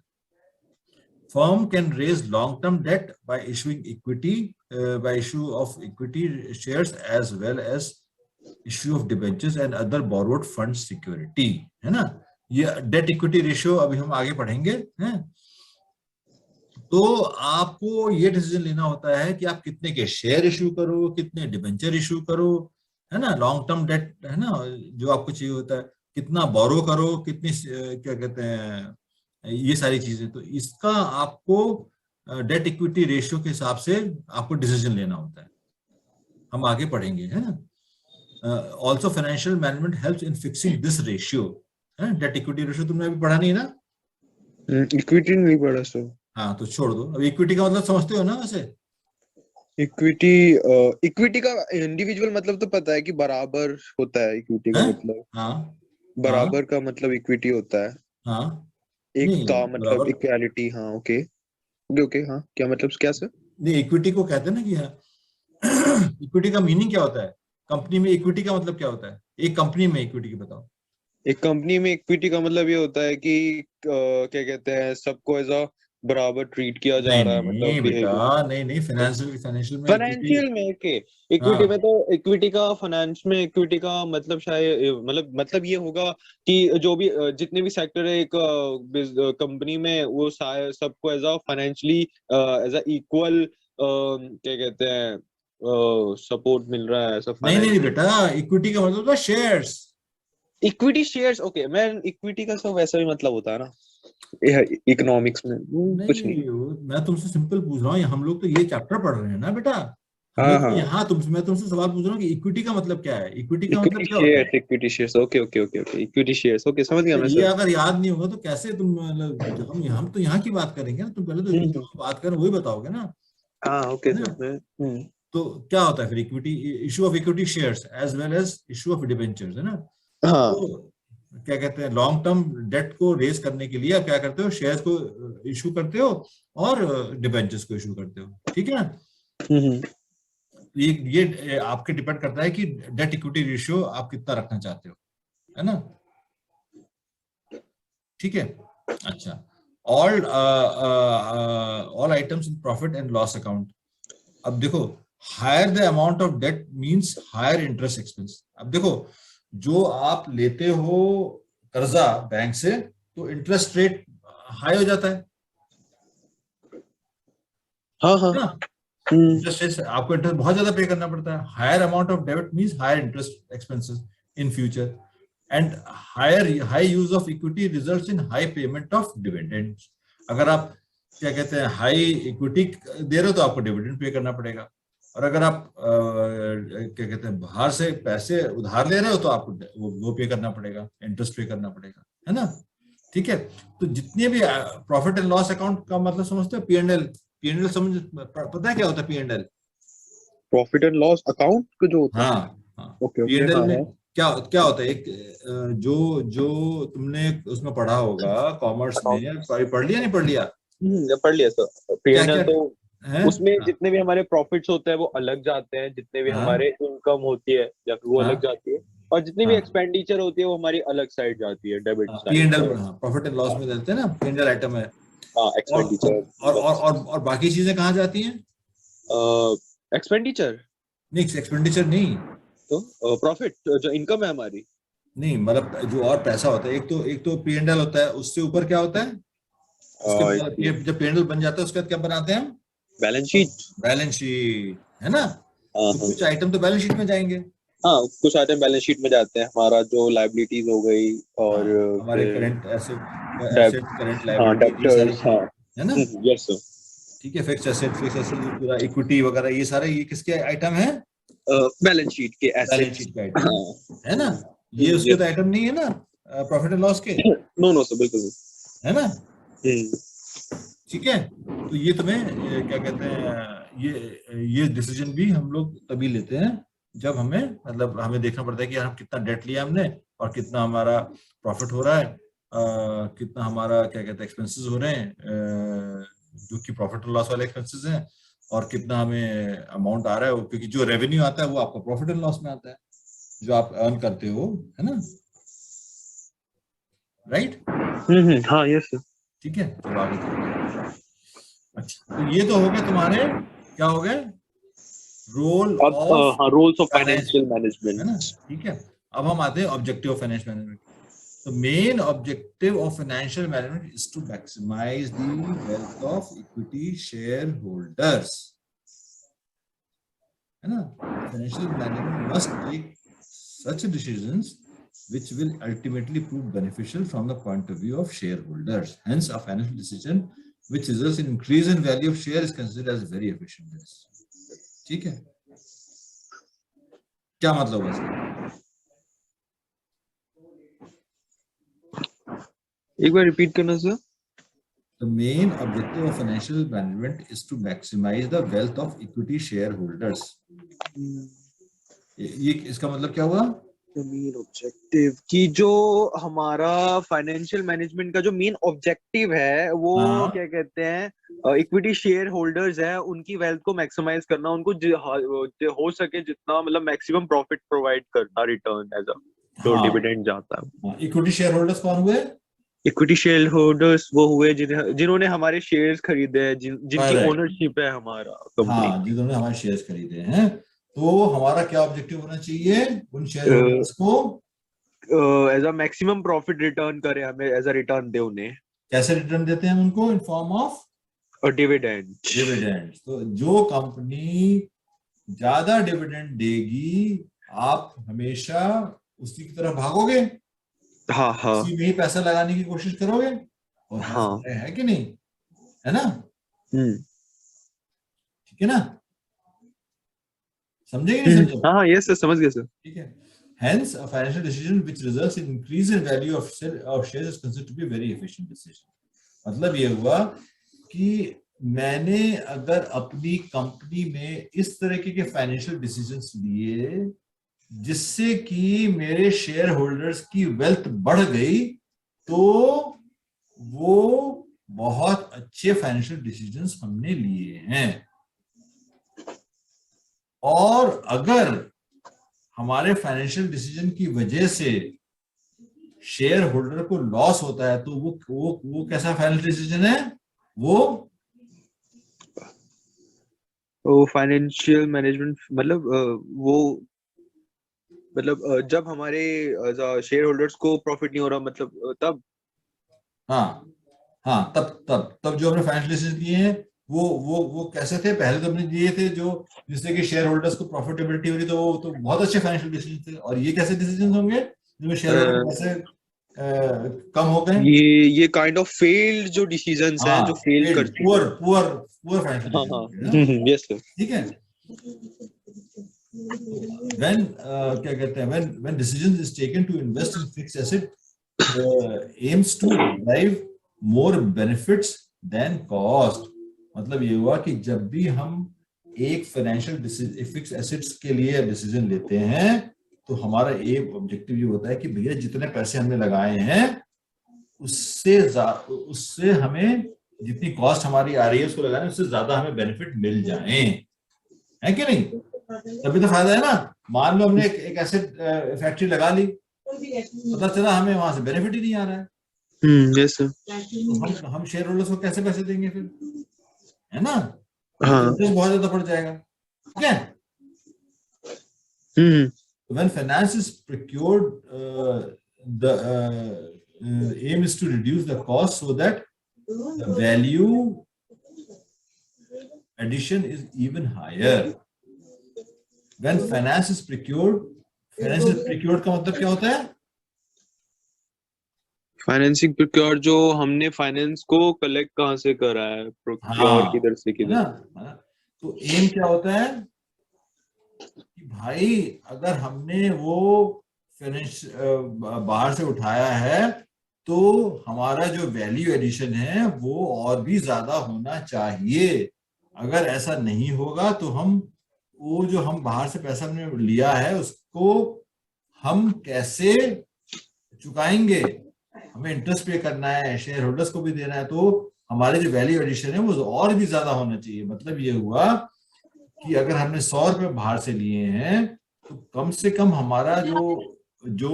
Firm can raise long-term debt by issuing equity, by issue of equity shares as well as issue of debentures and other borrowed funds security, है ना। ये डेट इक्विटी रेशियो अभी हम आगे पढ़ेंगे, हैं। तो आपको ये डिसीजन लेना होता है कि आप कितने के शेयर इशू करो, कितने डिबेंचर इशू करो, है ना। लॉन्ग टर्म डेट है ना जो आपको चाहिए होता है, कितना बोरो करो, कितनी क्या कहते हैं ये सारी चीजें। तो इसका आपको डेट इक्विटी रेशियो के हिसाब से आपको डिसीजन लेना होता है, हम आगे पढ़ेंगे, है ना। Also financial management helps in fixing this ratio, है। डेट इक्विटी रेशियो तुमने अभी पढ़ा नहीं ना। इक्विटी नहीं पढ़ा सर। हाँ तो छोड़ दो, अब इक्विटी का मतलब समझते हो ना वैसे। इक्विटी इक्विटी का इंडिविजुअल मतलब तो पता है कि बराबर होता है इक्विटी का मतलब। हाँ बराबर का मतलब इक्विटी होता है। हाँ नहीं एकता मतलब बराबर इक्वालिटी। हाँ ओके ओके ओके। हाँ क्या मतलब क्या सर? नहीं, इक्विटी को कहते हैं ना कि हाँ इक्विटी का मीनिंग क्या होता है, कंपनी में इक्विटी का मतलब क्या होता है, एक कंपनी में इक्विटी की बताओ। एक कंपनी में इक्विटी का मतलब ये होता है कि क्या कहते हैं सबको एज अ बराबर ट्रीट किया जा नहीं रहा है नहीं मतलब बेटा, बिहेवियर। नहीं नहीं, फाइनेंशियल में इक्विटी। फाइनेंशियल में के इक्विटी में हाँ तो इक्विटी का फाइनेंस में इक्विटी का मतलब शायद मतलब ये होगा कि जो भी जितने भी सेक्टर है एक कंपनी में वो सबको as a financially as a equal क्या कहते हैं सपोर्ट मिल रहा है ऐसा नहीं नहीं फाइनेंशियल। बेटा, इक्विटी का मतलब होता है शेयर्स। Equity shares okay. मैं इक्विटी का सब वैसा भी मतलब होता है ना इकोनॉमिक्स में। कुछ नहीं। नहीं मैं तुमसे सिंपल पूछ रहा हूँ, हम लोग तो ये चैप्टर पढ़ रहे हैं ना बेटा। हाँ हमें तो हाँ। यहाँ तुमसे मैं तुमसे सवाल पूछ रहा हूँ कि इक्विटी का मतलब क्या है, इक्विटी का इक्विटी मतलब क्या होता है। Shares equity shares okay okay okay okay equity shares okay समझ गया तो मैं ये सर। अगर याद नहीं होगा तो कैसे तुम मतलब हम तो यहाँ की बात करेंगे ना, तुम पहले तो हम्म। जो बात करें वही बताओगे ना, हाँ ओके है ना। सर मैं तो क्या होता है फिर equity, issue of equity shares as well as issue of debentures, है ना। हाँ। तो क्या कहते हैं लॉन्ग टर्म डेट को रेज करने के लिए आप क्या करते हो, शेयर्स को इशू करते हो और डिबेंचर्स को इशू करते हो, ठीक है ना। हम्म। ये आपके डिपेंड करता है कि डेट इक्विटी रेशियो आप कितना रखना चाहते हो, है ना। ठीक है। अच्छा। All items in profit and loss account. अब देखो higher the amount of debt means higher interest expense. अब देखो जो आप लेते हो कर्जा बैंक से तो इंटरेस्ट रेट हाई हो जाता है हाँ हाँ। ना। इंटरेस्ट रेट आपको इंटरेस्ट बहुत ज्यादा पे करना पड़ता है। Higher amount of debit means higher interest expenses in future and high use of equity results in high payment of dividends. अगर आप क्या कहते हैं हाई इक्विटी दे रहे हो तो आपको डिविडेंड पे करना पड़ेगा, और अगर आप क्या कहते हैं बाहर से पैसे उधार ले रहे हो तो आपको वो पे करना पड़ेगा, इंटरेस्ट पे करना पड़ेगा, है ना। ठीक है। तो जितने भी प्रॉफिट एंड लॉस अकाउंट का मतलब समझते हो, पी एंड एल समझ, पता है क्या होता है P and L? Profit and loss account को जो होता है। हाँ हाँ। Okay P okay, and L हाँ में हाँ। क्या क्या होता है, एक जो जो तुमने उसमें पढ़ा होगा कॉमर्स में, अकाउंट, पढ़ लिया नहीं पढ़ लिया? पढ़ लिया सर। क्या P&L क्या तो है? उसमें हाँ जितने भी हमारे प्रॉफिट्स होते हैं वो अलग जाते हैं, जितने भी हमारे हाँ इनकम होती है या फिर वो अलग हाँ जाती है, और जितनी भी हाँ एक्सपेंडिचर होती है वो हमारी अलग साइड जाती है, डेबिट हाँ। पी साइड एंड एल, पे। हाँ, प्रॉफिट एंड लॉस हाँ में देते हैं ना, पी एंड एल आइटम है। हाँ, और एक्सपेंडिचर और बाकी चीजें कहाँ जाती हैं? एक्सपेंडिचर नहीं, एक्सपेंडिचर नहीं। तो प्रॉफिट जो इनकम है हमारी। नहीं मतलब जो और पैसा होता है, एक तो पी एंड एल होता है, उससे ऊपर क्या होता है? उसके बाद जब पी एंड एल बन जाता है उसके बाद क्या बनाते हैं हम? Balance sheet. बैलेंस शीट, है ना। हाँ तो हाँ कुछ आइटम तो बैलेंस शीट में जाएंगे। हाँ, कुछ आइटम बैलेंस शीट में जाते हैं, हमारा जो लाइबिलिटीज हो गई, और हाँ, हमारे फिर करंट एसेट, डेब करंट हाँ, लायबिलिटी, ये सारी, डेब्टर्स, हाँ। है ना। यस ठीक है, फिक्स एसेट ये पूरा, इक्विटी वगैरह ये सारे, ये किसके आइटम है? सर, बैलेंस शीट के बैलेंस एसेट्स। शीट का आइटम हाँ। है ना। ये उसके तो यस। आइटम नहीं है ना, प्रॉफिट एंड लॉस के, नो नो सर, बिल्कुल है ना। नहीं। ठीक है। तो ये तुम्हें क्या कहते हैं, ये डिसीजन भी हम लोग तभी लेते हैं जब हमें, मतलब हमें देखना पड़ता है कि यार हम कितना डेट लिया हमने, और कितना हमारा प्रॉफिट हो रहा है, कितना हमारा क्या कहते हैं एक्सपेंसेस हो रहे हैं, जो कि प्रॉफिट और लॉस वाले एक्सपेंसेस हैं, और कितना हमें अमाउंट आ रहा है क्योंकि जो रेवेन्यू आता है वो आपका प्रॉफिट एंड लॉस में आता है, जो आप अर्न करते हो, है ना। राइट। हाँ यस सर। ठीक है, चलो आगे चलते हैं। अच्छा, तो ये तो हो गए तुम्हारे, क्या हो गए, रोल अब ऑफ हाँ, रोल्स ऑफ फाइनेंस, फाइनेंशियल है ना। मैनेजमेंट। ठीक है। अब हम आते हैं objective of finance management. The main objective of financial management is to maximize the wealth of equity shareholders, है ना। Financial management must take such decisions which will ultimately prove beneficial from the point of view of shareholders. Hence, a financial decision which results in increase in value of share is considered as very efficient decision. ठीक है, क्या मतलब है इसका? एक बार रिपीट करना sir. The main objective of financial management is to maximize the wealth of equity shareholders. ये इसका मतलब क्या हुआ? मेन ऑब्जेक्टिव कि जो हमारा फाइनेंशियल मैनेजमेंट का जो मेन ऑब्जेक्टिव है वो हाँ क्या कहते हैं, इक्विटी शेयर होल्डर्स है उनकी वेल्थ को मैक्सिमाइज करना, उनको हो सके जितना मतलब मैक्सिमम प्रॉफिट प्रोवाइड करना, रिटर्न एज अ जो हाँ डिविडेंड जाता है। इक्विटी शेयर होल्डर्स कौन हुए? इक्विटी शेयर होल्डर्स वो हुए जिन्होंने हमारे शेयर्स खरीदे हैं, जिनकी करेक्ट। ओनरशिप है हमारा कंपनी हाँ, जिन्होंने हमारे शेयर्स खरीदे हैं, तो हमारा क्या ऑब्जेक्टिव होना चाहिए उन शेयर में। होल्डर्स को? As a maximum profit return करे, हमें एज अ रिटर्न दे उन्हें, कैसे रिटर्न देते हैं हम उनको? इन फॉर्म ऑफ और डिविडेंड। डिविडेंड। तो जो कंपनी ज्यादा डिविडेंड देगी, आप हमेशा उसी की तरफ भागोगे, हाँ हाँ उसी में ही पैसा लगाने की कोशिश करोगे, और हाँ। है कि नहीं, है ना। हम्म ठीक है ना, समझे कि नहीं समझे? हाँ हाँ, यस सर, समझ गया सर। ठीक है। Hence, a financial decision which results in increase in value of shares is considered to be a very efficient decision. मतलब ये हुआ कि मैंने अगर अपनी कंपनी में इस तरीके के फाइनेंशियल डिसीजंस लिए जिससे कि मेरे शेयर होल्डर्स की वेल्थ बढ़ गई, तो वो बहुत अच्छे फाइनेंशियल डिसीजंस हमने लिए हैं। और अगर हमारे फाइनेंशियल डिसीजन की वजह से शेयर होल्डर को लॉस होता है, तो वो कैसा फाइनेंशियल डिसीजन है? वो वो फाइनेंशियल मैनेजमेंट मतलब वो मतलब जब हमारे शेयर होल्डर्स को प्रॉफिट नहीं हो रहा, मतलब तब। हाँ हाँ, तब जो हमने फाइनेंशियल डिसीजन लिए हैं, वो कैसे थे? पहले तो हमने लिए थे जो जिससे कि शेयर होल्डर्स को प्रॉफिटेबिलिटी हो रही, तो वो तो बहुत अच्छे फाइनेंशियल डिसीजन थे। और ये कैसे डिसीजन होंगे जिसमें शेयर होल्डर के पैसे कम हो गए? ये काइंड ऑफ फेल्ड जो डिसीजंस हैं, हाँ, जो फेल कर चुके पुअर हैं। पुअर पुअर फाइनेंशियल हाँ डिसीजन हाँ, होंगे, है ना। Yes sir. ठीक है। क्या कहते हैं, when decision is taken to invest in fixed asset, aims to derive more benefits than cost. मतलब ये हुआ कि जब भी हम एक फाइनेंशियल फिक्स एसेट्स के लिए डिसीजन लेते हैं तो हमारा एक ऑब्जेक्टिव ये होता है कि भैया जितने पैसे हमने लगाए हैं उससे हमें जितनी कॉस्ट हमारी आ रही है उसको लगाने उससे ज्यादा हमें बेनिफिट मिल जाए, है कि नहीं? तभी तो फायदा है ना। मान लो हमने एक एसेट फैक्ट्री लगा ली, पता चला हमें वहां से बेनिफिट ही नहीं आ रहा है, यस सर। तो हम शेयर होल्डर्स को कैसे पैसे देंगे फिर, है ना? हाँ। इंटरेस्ट बहुत ज्यादा पड़ जाएगा, ठीक है? When finance is procured, the aim is to reduce the cost so that the value addition is even higher. When finance is procured का मतलब क्या होता है? फाइनेंसिंग प्रोक्योर, जो हमने फाइनेंस को कलेक्ट कहाँ से करा है, प्रोक्योर किधर से है किधर। ना? तो एम क्या होता है कि भाई अगर हमने वो फाइनेंस बाहर से उठाया है तो हमारा जो वैल्यू एडिशन है वो और भी ज्यादा होना चाहिए। अगर ऐसा नहीं होगा तो हम वो जो हम बाहर से पैसा हमने लिया है उसको हम कैसे चुकाएंगे? हमें इंटरेस्ट पे करना है, शेयर होल्डर्स को भी देना है, तो हमारे जो वैल्यू एडिशन है वो और भी ज्यादा होना चाहिए। मतलब ये हुआ कि अगर हमने 100 रुपए बाहर से लिए हैं तो कम से कम हमारा जो जो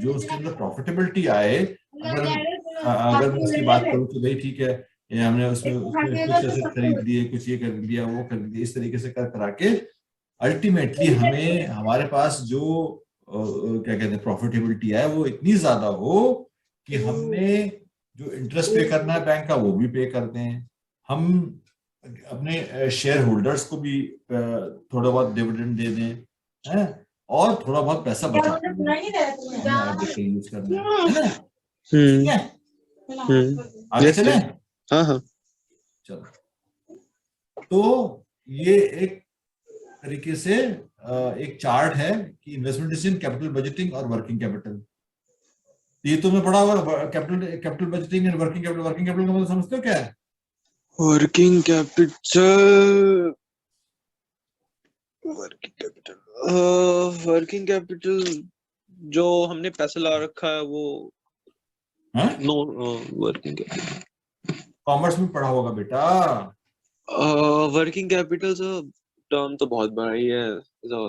जो उसके अंदर प्रॉफिटेबिलिटी आए, अगर मैं उसकी बात करूं तो भाई ठीक है, ये हमने उसमें कुछ एसेट खरीद लिए, कुछ ये कर लिया, वो कर लिया, इस तरीके से कर करा के अल्टीमेटली हमें हमारे पास जो क्या कहते हैं प्रॉफिटेबिलिटी है वो इतनी ज्यादा हो कि हमने जो इंटरेस्ट पे करना है बैंक का वो भी पे कर दें, हम अपने शेयर होल्डर्स को भी थोड़ा बहुत डिविडेंड दे दें, है? और थोड़ा बहुत पैसा बचा यूज करना है ना? ठीक है, आगे चले। हाँ हाँ। चलो, तो ये एक तरीके से एक चार्ट है कि इन्वेस्टमेंट डिसीजन, कैपिटल बजटिंग और वर्किंग कैपिटल। ये तुमने पढ़ा होगा, capital budgeting and working capital. Working capital का मतलब समझते हो क्या है? वर्किंग कैपिटल, वर्किंग कैपिटल जो हमने पैसा ला रखा है वो। नो, वर्किंग कैपिटल कॉमर्स में पढ़ा होगा बेटा। वर्किंग कैपिटल टर्म तो बहुत बड़ा ही है,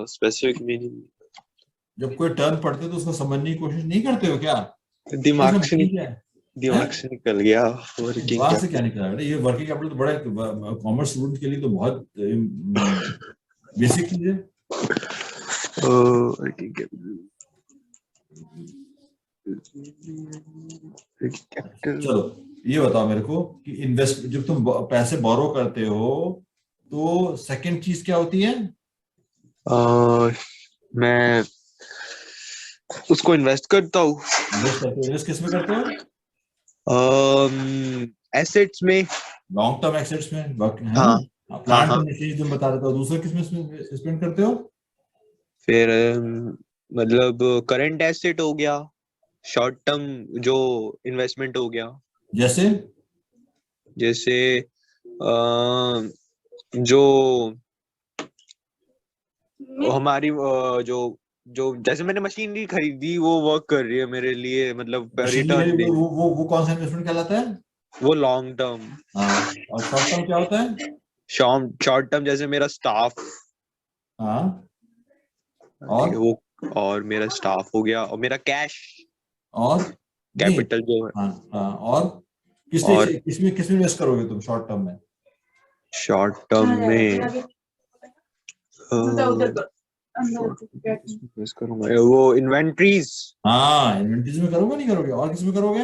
स्पेसिफिक मीनिंग। जब कोई टर्म पढ़ते तो उसको समझने की कोशिश नहीं करते हो क्या? दिमाग से निकल गया वर्किंग दिमाग से क्या निकला बेटा? ये वर्किंग कैपिटल तो बड़ा कॉमर्स स्टूडेंट के लिए तो बहुत बेसिक चीज है। Working capital. चलो ये बताओ मेरे को कि इन्वेस्ट जब तुम पैसे बोरो करते हो तो सेकंड चीज क्या होती है? मैं उसको इन्वेस्ट करता हूँ। इन्वेस्ट किस में करते हो? एसेट्स में, लॉन्ग टर्म एसेट्स में, है हाँ, ना? प्लांट एंड मशीनरी तुम बता रहे हो। दूसरा किस में स्पेंड करते हो? फिर मतलब करंट एसेट हो गया, शॉर्ट टर्म जो इन्वेस्टमेंट हो गया, जैसे जो हमारी जो जो जैसे मैंने मशीनरी खरीदी वो वर्क कर रही है मेरे लिए, मतलब रिटर्न दे। वो कौन सा इन्वेस्टमेंट कहलाता है? वो लॉन्ग टर्म। हाँ, और शॉर्ट टर्म क्या होता है? शॉर्ट टर्म जैसे मेरा स्टाफ, हाँ, और वो, और मेरा स्टाफ हो गया, और मेरा कैश और कैपिटल जो है। हाँ, हाँ, और किसमें इन्वेस्ट करोगे तुम शॉर्ट टर्म में? शॉर्ट टर्म में करूंगा वो इन्वेंट्रीज। हाँ, इन्वेंट्रीज में करोगे, नहीं करोगे? और किसमें करोगे?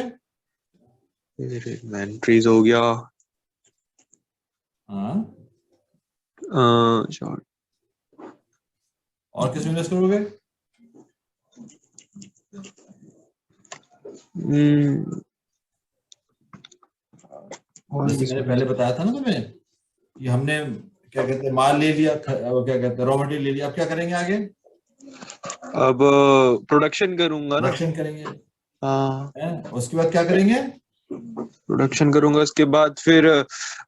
इन्वेंट्रीज हो गया। हाँ, शॉर्ट। और किसमें इन्वेस्ट करोगे? जैसे मैंने पहले बताया था ना तुम्हें कि हमने क्या कहते हैं, माल ले लिया, क्या कहते हैं, रॉ मटेरियल ले लिया, अब क्या करेंगे आगे? अब प्रोडक्शन करूंगा ना। प्रोडक्शन करेंगे, हाँ, है? उसके बाद क्या करेंगे? प्रोडक्शन करूंगा, उसके बाद फिर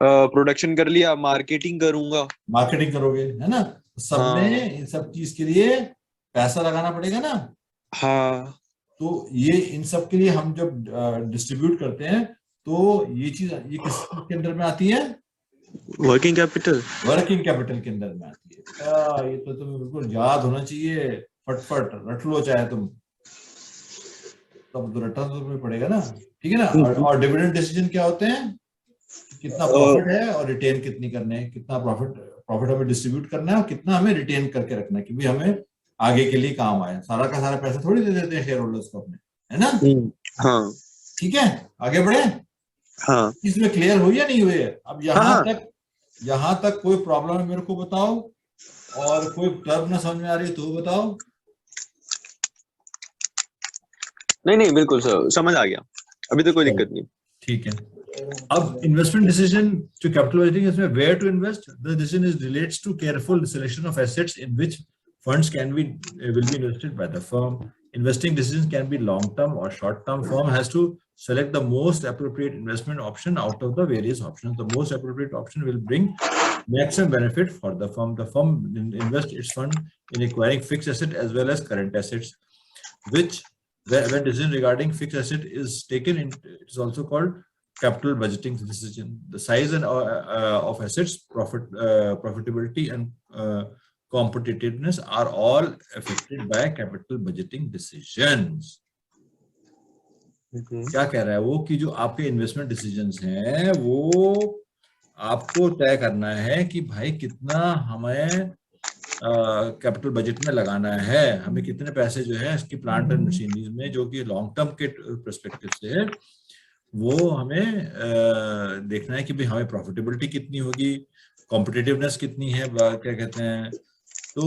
प्रोडक्शन कर लिया, मार्केटिंग करूंगा। मार्केटिंग करोगे, है ना? सब हाँ में इन सब चीज के लिए पैसा लगाना पड़ेगा ना। हाँ। तो ये इन सब के लिए हम जब डिस्ट्रीब्यूट करते हैं तो ये चीज, ये किस के अंदर में आती है? Working capital. वर्किंग कैपिटल के अंदर में आती है। ये तो तुम्हें बिल्कुल याद होना चाहिए, फटफट रट लो चाहे तुम, तब तो रटना तो तुम्हें पड़ेगा ना। ठीक है ना? और डिविडेंड डिसीजन क्या होते हैं? कितना प्रॉफिट है और रिटेन कितनी करने हैं, कितना प्रॉफिट प्रॉफिट हमें डिस्ट्रीब्यूट करना है और कितना हमें रिटेन करके रखना है कि भी हमें आगे के लिए काम आए। सारा का सारा पैसा थोड़ी दे देते हैं शेयर होल्डर्स को अपने, है ना? हाँ ठीक है, आगे बढ़े। हाँ इसमें क्लियर हुई या नहीं हुई है? अब हाँ हाँ। यहाँ तक कोई प्रॉब्लम है मेरे को बताओ, और कोई टर्म ना समझ में आ रही है तो बताओ। नहीं नहीं, बिल्कुल सर, समझ आ गया, अभी तो कोई चलो, दिक्कत नहीं। ठीक है। अब इन्वेस्टमेंट डिसीजन जो कैपिटल बजटिंग है, इसमें where to invest, the decision is relates to careful selection of assets in which funds can be will be invested by the firm. Investing decisions can be long term or short term. Firm has to select the most appropriate investment option out of the various options. The most appropriate option will bring maximum benefit for the firm. The firm invests its fund in acquiring fixed asset as well as current assets, which when decision regarding fixed asset is taken, it is also called capital budgeting decision. The size and of assets, profitability and competitiveness are all affected by capital budgeting decisions. क्या कह रहा है वो कि जो आपके इन्वेस्टमेंट डिसीजंस हैं वो आपको तय करना है कि भाई कितना हमें कैपिटल बजट में लगाना है, हमें कितने पैसे जो है इसकी प्लांट एंड मशीनरीज में, जो कि लॉन्ग टर्म के परस्पेक्टिव से है, वो हमें देखना है कि भाई हमें प्रॉफिटेबिलिटी कितनी होगी, कॉम्पिटिटिवनेस कितनी है, क्या कहते हैं। तो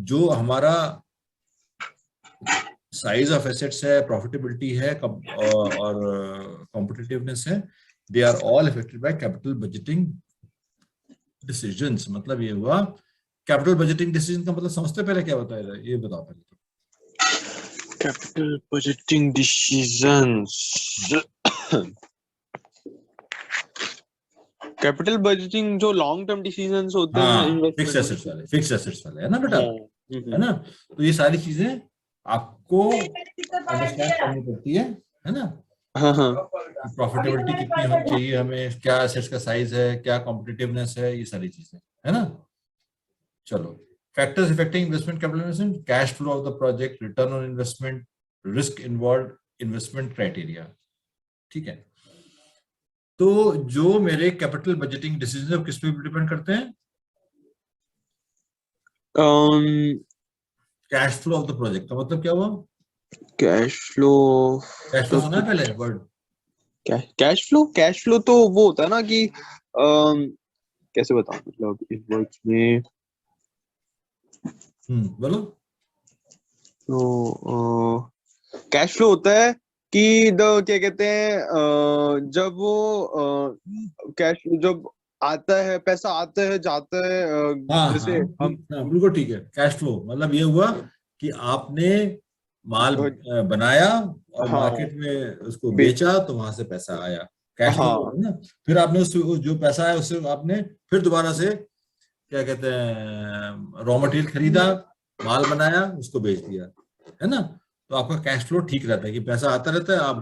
जो हमारा साइज ऑफ एसेट्स है, प्रॉफिटेबिलिटी है और कॉम्पिटिटिवनेस है, they are all affected by capital budgeting decisions. मतलब ये हुआ कैपिटल बजटिंग डिसीजन का मतलब समझते पहले क्या होता है, ये बताओ पहले तो. Capital budgeting decisions, capital budgeting जो लॉन्ग टर्म डिसीजंस होते हैं, फिक्स एसेट्स वाले है ना बेटा, है ना? तो ये सारी चीजें आपको अंडरस्टैंड करनी पड़ती है ना? हाँ हाँ। प्रॉफिटेबिलिटी कितनी होनी चाहिए हमें, क्या एसेट्स का साइज है, क्या कॉम्पिटिटिवनेस है, ये सारी चीजें, है ना? चलो, factors affecting investment capital, cash flow of the project, return on investment, risk involve, investment criteria. ठीक है, तो जो मेरे कैपिटल बजटिंग डिसीजन किस पे डिपेंड करते हैं? Cash flow of the project का मतलब क्या हुआ? Cash flow. कैश फ्लो सुना है पहले वर्ड? कैश फ्लो तो वो होता है ना कि कैसे बताऊं, मतलब इन वर्ड्स में. बोलो. तो कैश फ्लो होता है कि क्या कहते हैं, जब वो कैश जब आता है, पैसा आता है जाता है, जैसे हम. बिल्कुल ठीक है. कैश फ्लो मतलब ये हुआ कि आपने माल बनाया और मार्केट में उसको बेचा तो वहां से पैसा आया, कैश फ्लो है ना. फिर आपने उस जो पैसा आया उससे आपने फिर दोबारा से क्या कहते हैं रॉ मटेरियल खरीदा, माल बनाया, उसको बेच दिया, है ना? तो आपका कैश फ्लो ठीक रहता है कि पैसा आता रहता है, आप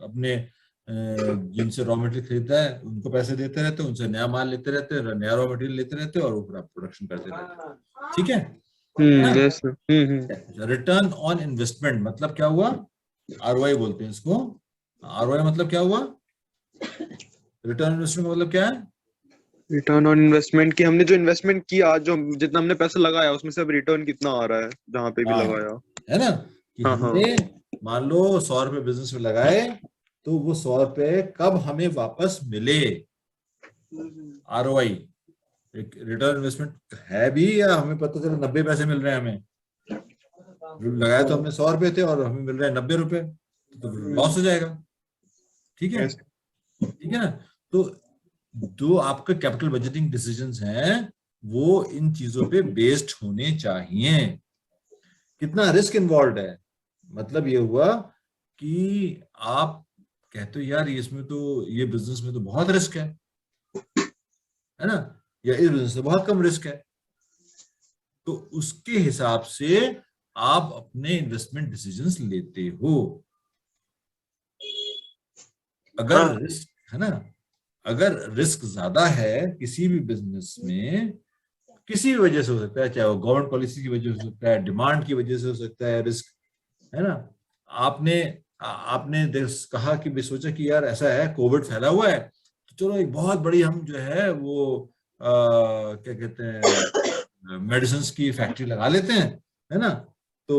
अपने जिनसे रॉ मटेरियल खरीदता है उनको पैसे देते रहते हैं, उनसे नया माल लेते रहते हैं, नया रॉ मटेरियल लेते रहते हैं और ऊपर आप प्रोडक्शन करते रहते हैं. ठीक है. रिटर्न ऑन इन्वेस्टमेंट मतलब क्या हुआ? आरओआई बोलते हैं इसको. आरओआई मतलब क्या हुआ? रिटर्न इन्वेस्टमेंट का मतलब क्या है? रिटर्न ऑन इन्वेस्टमेंट की हमने जो इन्वेस्टमेंट किया, जो जितना हमने पैसा लगाया उसमें से अब रिटर्न कितना आ रहा है जहां पे भी लगाया, है ना? कि हमने मान लो 100 रुपए बिजनेस में लगाए तो वो 100 रुपए कब हमें वापस मिले, आरओआई. रिटर्न इन्वेस्टमेंट है भी, या हमें पता चला 90 पैसे मिल रहे हैं, हमें लगाया तो हमने 100 रुपए थे और हमें मिल रहे हैं 90 रुपए, तो लॉस हो जाएगा. ठीक है, ठीक है ना? तो जो आपके कैपिटल बजटिंग डिसीजंस हैं वो इन चीजों पे बेस्ड होने चाहिए। कितना रिस्क इन्वॉल्व है, मतलब ये हुआ कि आप कहते हो यार इसमें तो, ये बिजनेस में तो बहुत रिस्क है ना, या इस बिजनेस में बहुत कम रिस्क है, तो उसके हिसाब से आप अपने इन्वेस्टमेंट डिसीजंस लेते हो। अगर हाँ। रिस्क है ना, अगर रिस्क ज्यादा है किसी भी बिजनेस में, किसी भी वजह से हो सकता है, चाहे वो गवर्नमेंट पॉलिसी की वजह से हो सकता है, डिमांड की वजह से हो सकता है रिस्क, है ना। आपने आपने कहा कि भी सोचा कि यार ऐसा है, कोविड फैला हुआ है, तो चलो एक बहुत बड़ी हम जो है वो क्या कहते हैं मेडिसिन की फैक्ट्री लगा लेते हैं, है ना। तो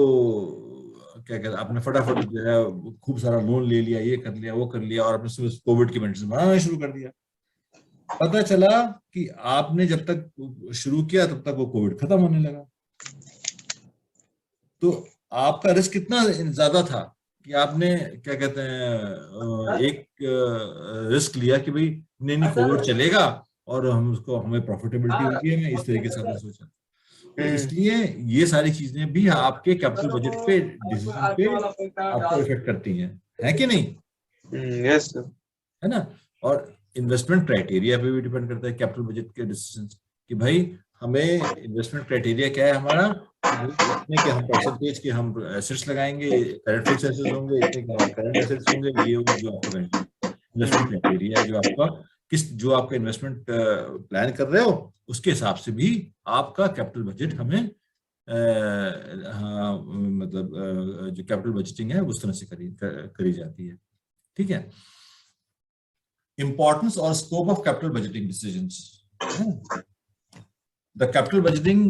क्या कहते हैं, आपने फटाफट जो है खूब सारा लोन ले लिया, ये कर लिया वो कर लिया, और आपने कोविड की मेडिसिन बनाना शुरू कर दिया। पता चला कि आपने जब तक शुरू किया तब तक वो कोविड खत्म होने लगा। तो आपका रिस्क कितना ज्यादा था कि आपने क्या कहते हैं एक रिस्क लिया कि भाई नहीं नहीं कोविड चलेगा और हम उसको, हमें प्रॉफिटेबिलिटी होगी, हमें इस तरीके से आपने सोचा। तो इसलिए ये सारी चीजें भी आपके कैपिटल बजट पे, डिसीजन पे आपको इफेक्ट करती हैं, है कि नहीं, यस। है ना। और इन्वेस्टमेंट क्राइटेरिया पे भी डिपेंड करता है कैपिटल बजट के डिसीजन, कि भाई हमें इन्वेस्टमेंट क्राइटेरिया क्या है हमारा, कि भाई इतने के हम परसेंटेज के हम एसेट्स लगाएंगे, करंट फिक्स एसेट्स होंगे, इतने के हमारे करंट एसेट्स होंगे, ये वो जो आपका इन्वेस्टमेंट क्राइटेरिया है, जो आपका जो आपका इन्वेस्टमेंट प्लान कर रहे हो उसके हिसाब से भी आपका कैपिटल बजट हमें हाँ मतलब जो कैपिटल बजटिंग है उस तरह से करी जाती है। ठीक है। Importance or scope of capital budgeting decisions. The capital budgeting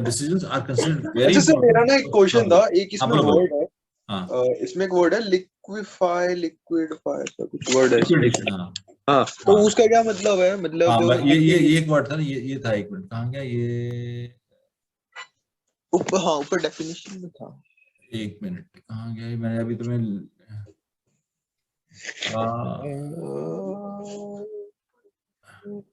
decisions are considered very अच्छा सर, important. मेरा ना एक क्वेश्चन था, एक हाँ इसमें बोलो बोलो। वर्ड है, हाँ इसमें एक वर्ड है लिक्विफाई, लिक्विडफाई, ऐसा कुछ वर्ड है लिक्विडेशन। इसमें। हाँ हाँ, तो हाँ उसका क्या मतलब है, मतलब हाँ ये लिक्विड। एक वर्ड था ना, ये था, एक मिनट कहाँ गया ये, ऊपर, हाँ ऊपर डेफिनेशन में था। एक मिनट कहाँ गया ये, मैंने अभी तुम्हें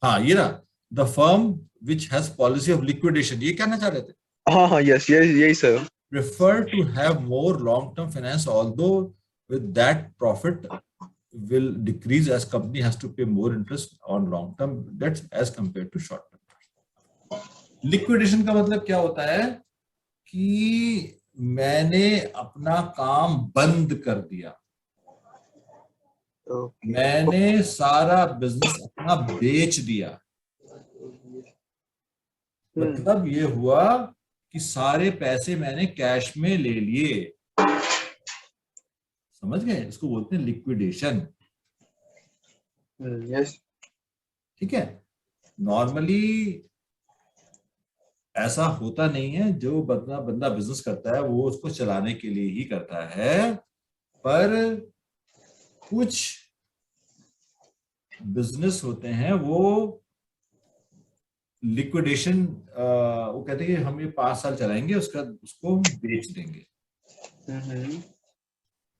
हाँ ये रहा, the firm which has policy of liquidation, ये कहना चाह रहे थे। हाँ हाँ, यस यही यही sir. Prefer to have more long-term finance, although with that profit will decrease as company has to pay more interest on long-term debts as compared to short-term. Liquidation का मतलब क्या होता है कि मैंने अपना काम बंद कर दिया, मैंने सारा बिजनेस अपना बेच दिया। मतलब ये हुआ कि सारे पैसे मैंने कैश में ले लिए, समझ गए, इसको बोलते हैं लिक्विडेशन। यस। ठीक है। नॉर्मली ऐसा होता नहीं है, जो बंदा बंदा बिजनेस करता है वो उसको चलाने के लिए ही करता है, पर कुछ बिजनेस होते हैं वो लिक्विडेशन, वो कहते हैं कि हम ये 5 साल चलाएंगे, उसका उसको बेच देंगे।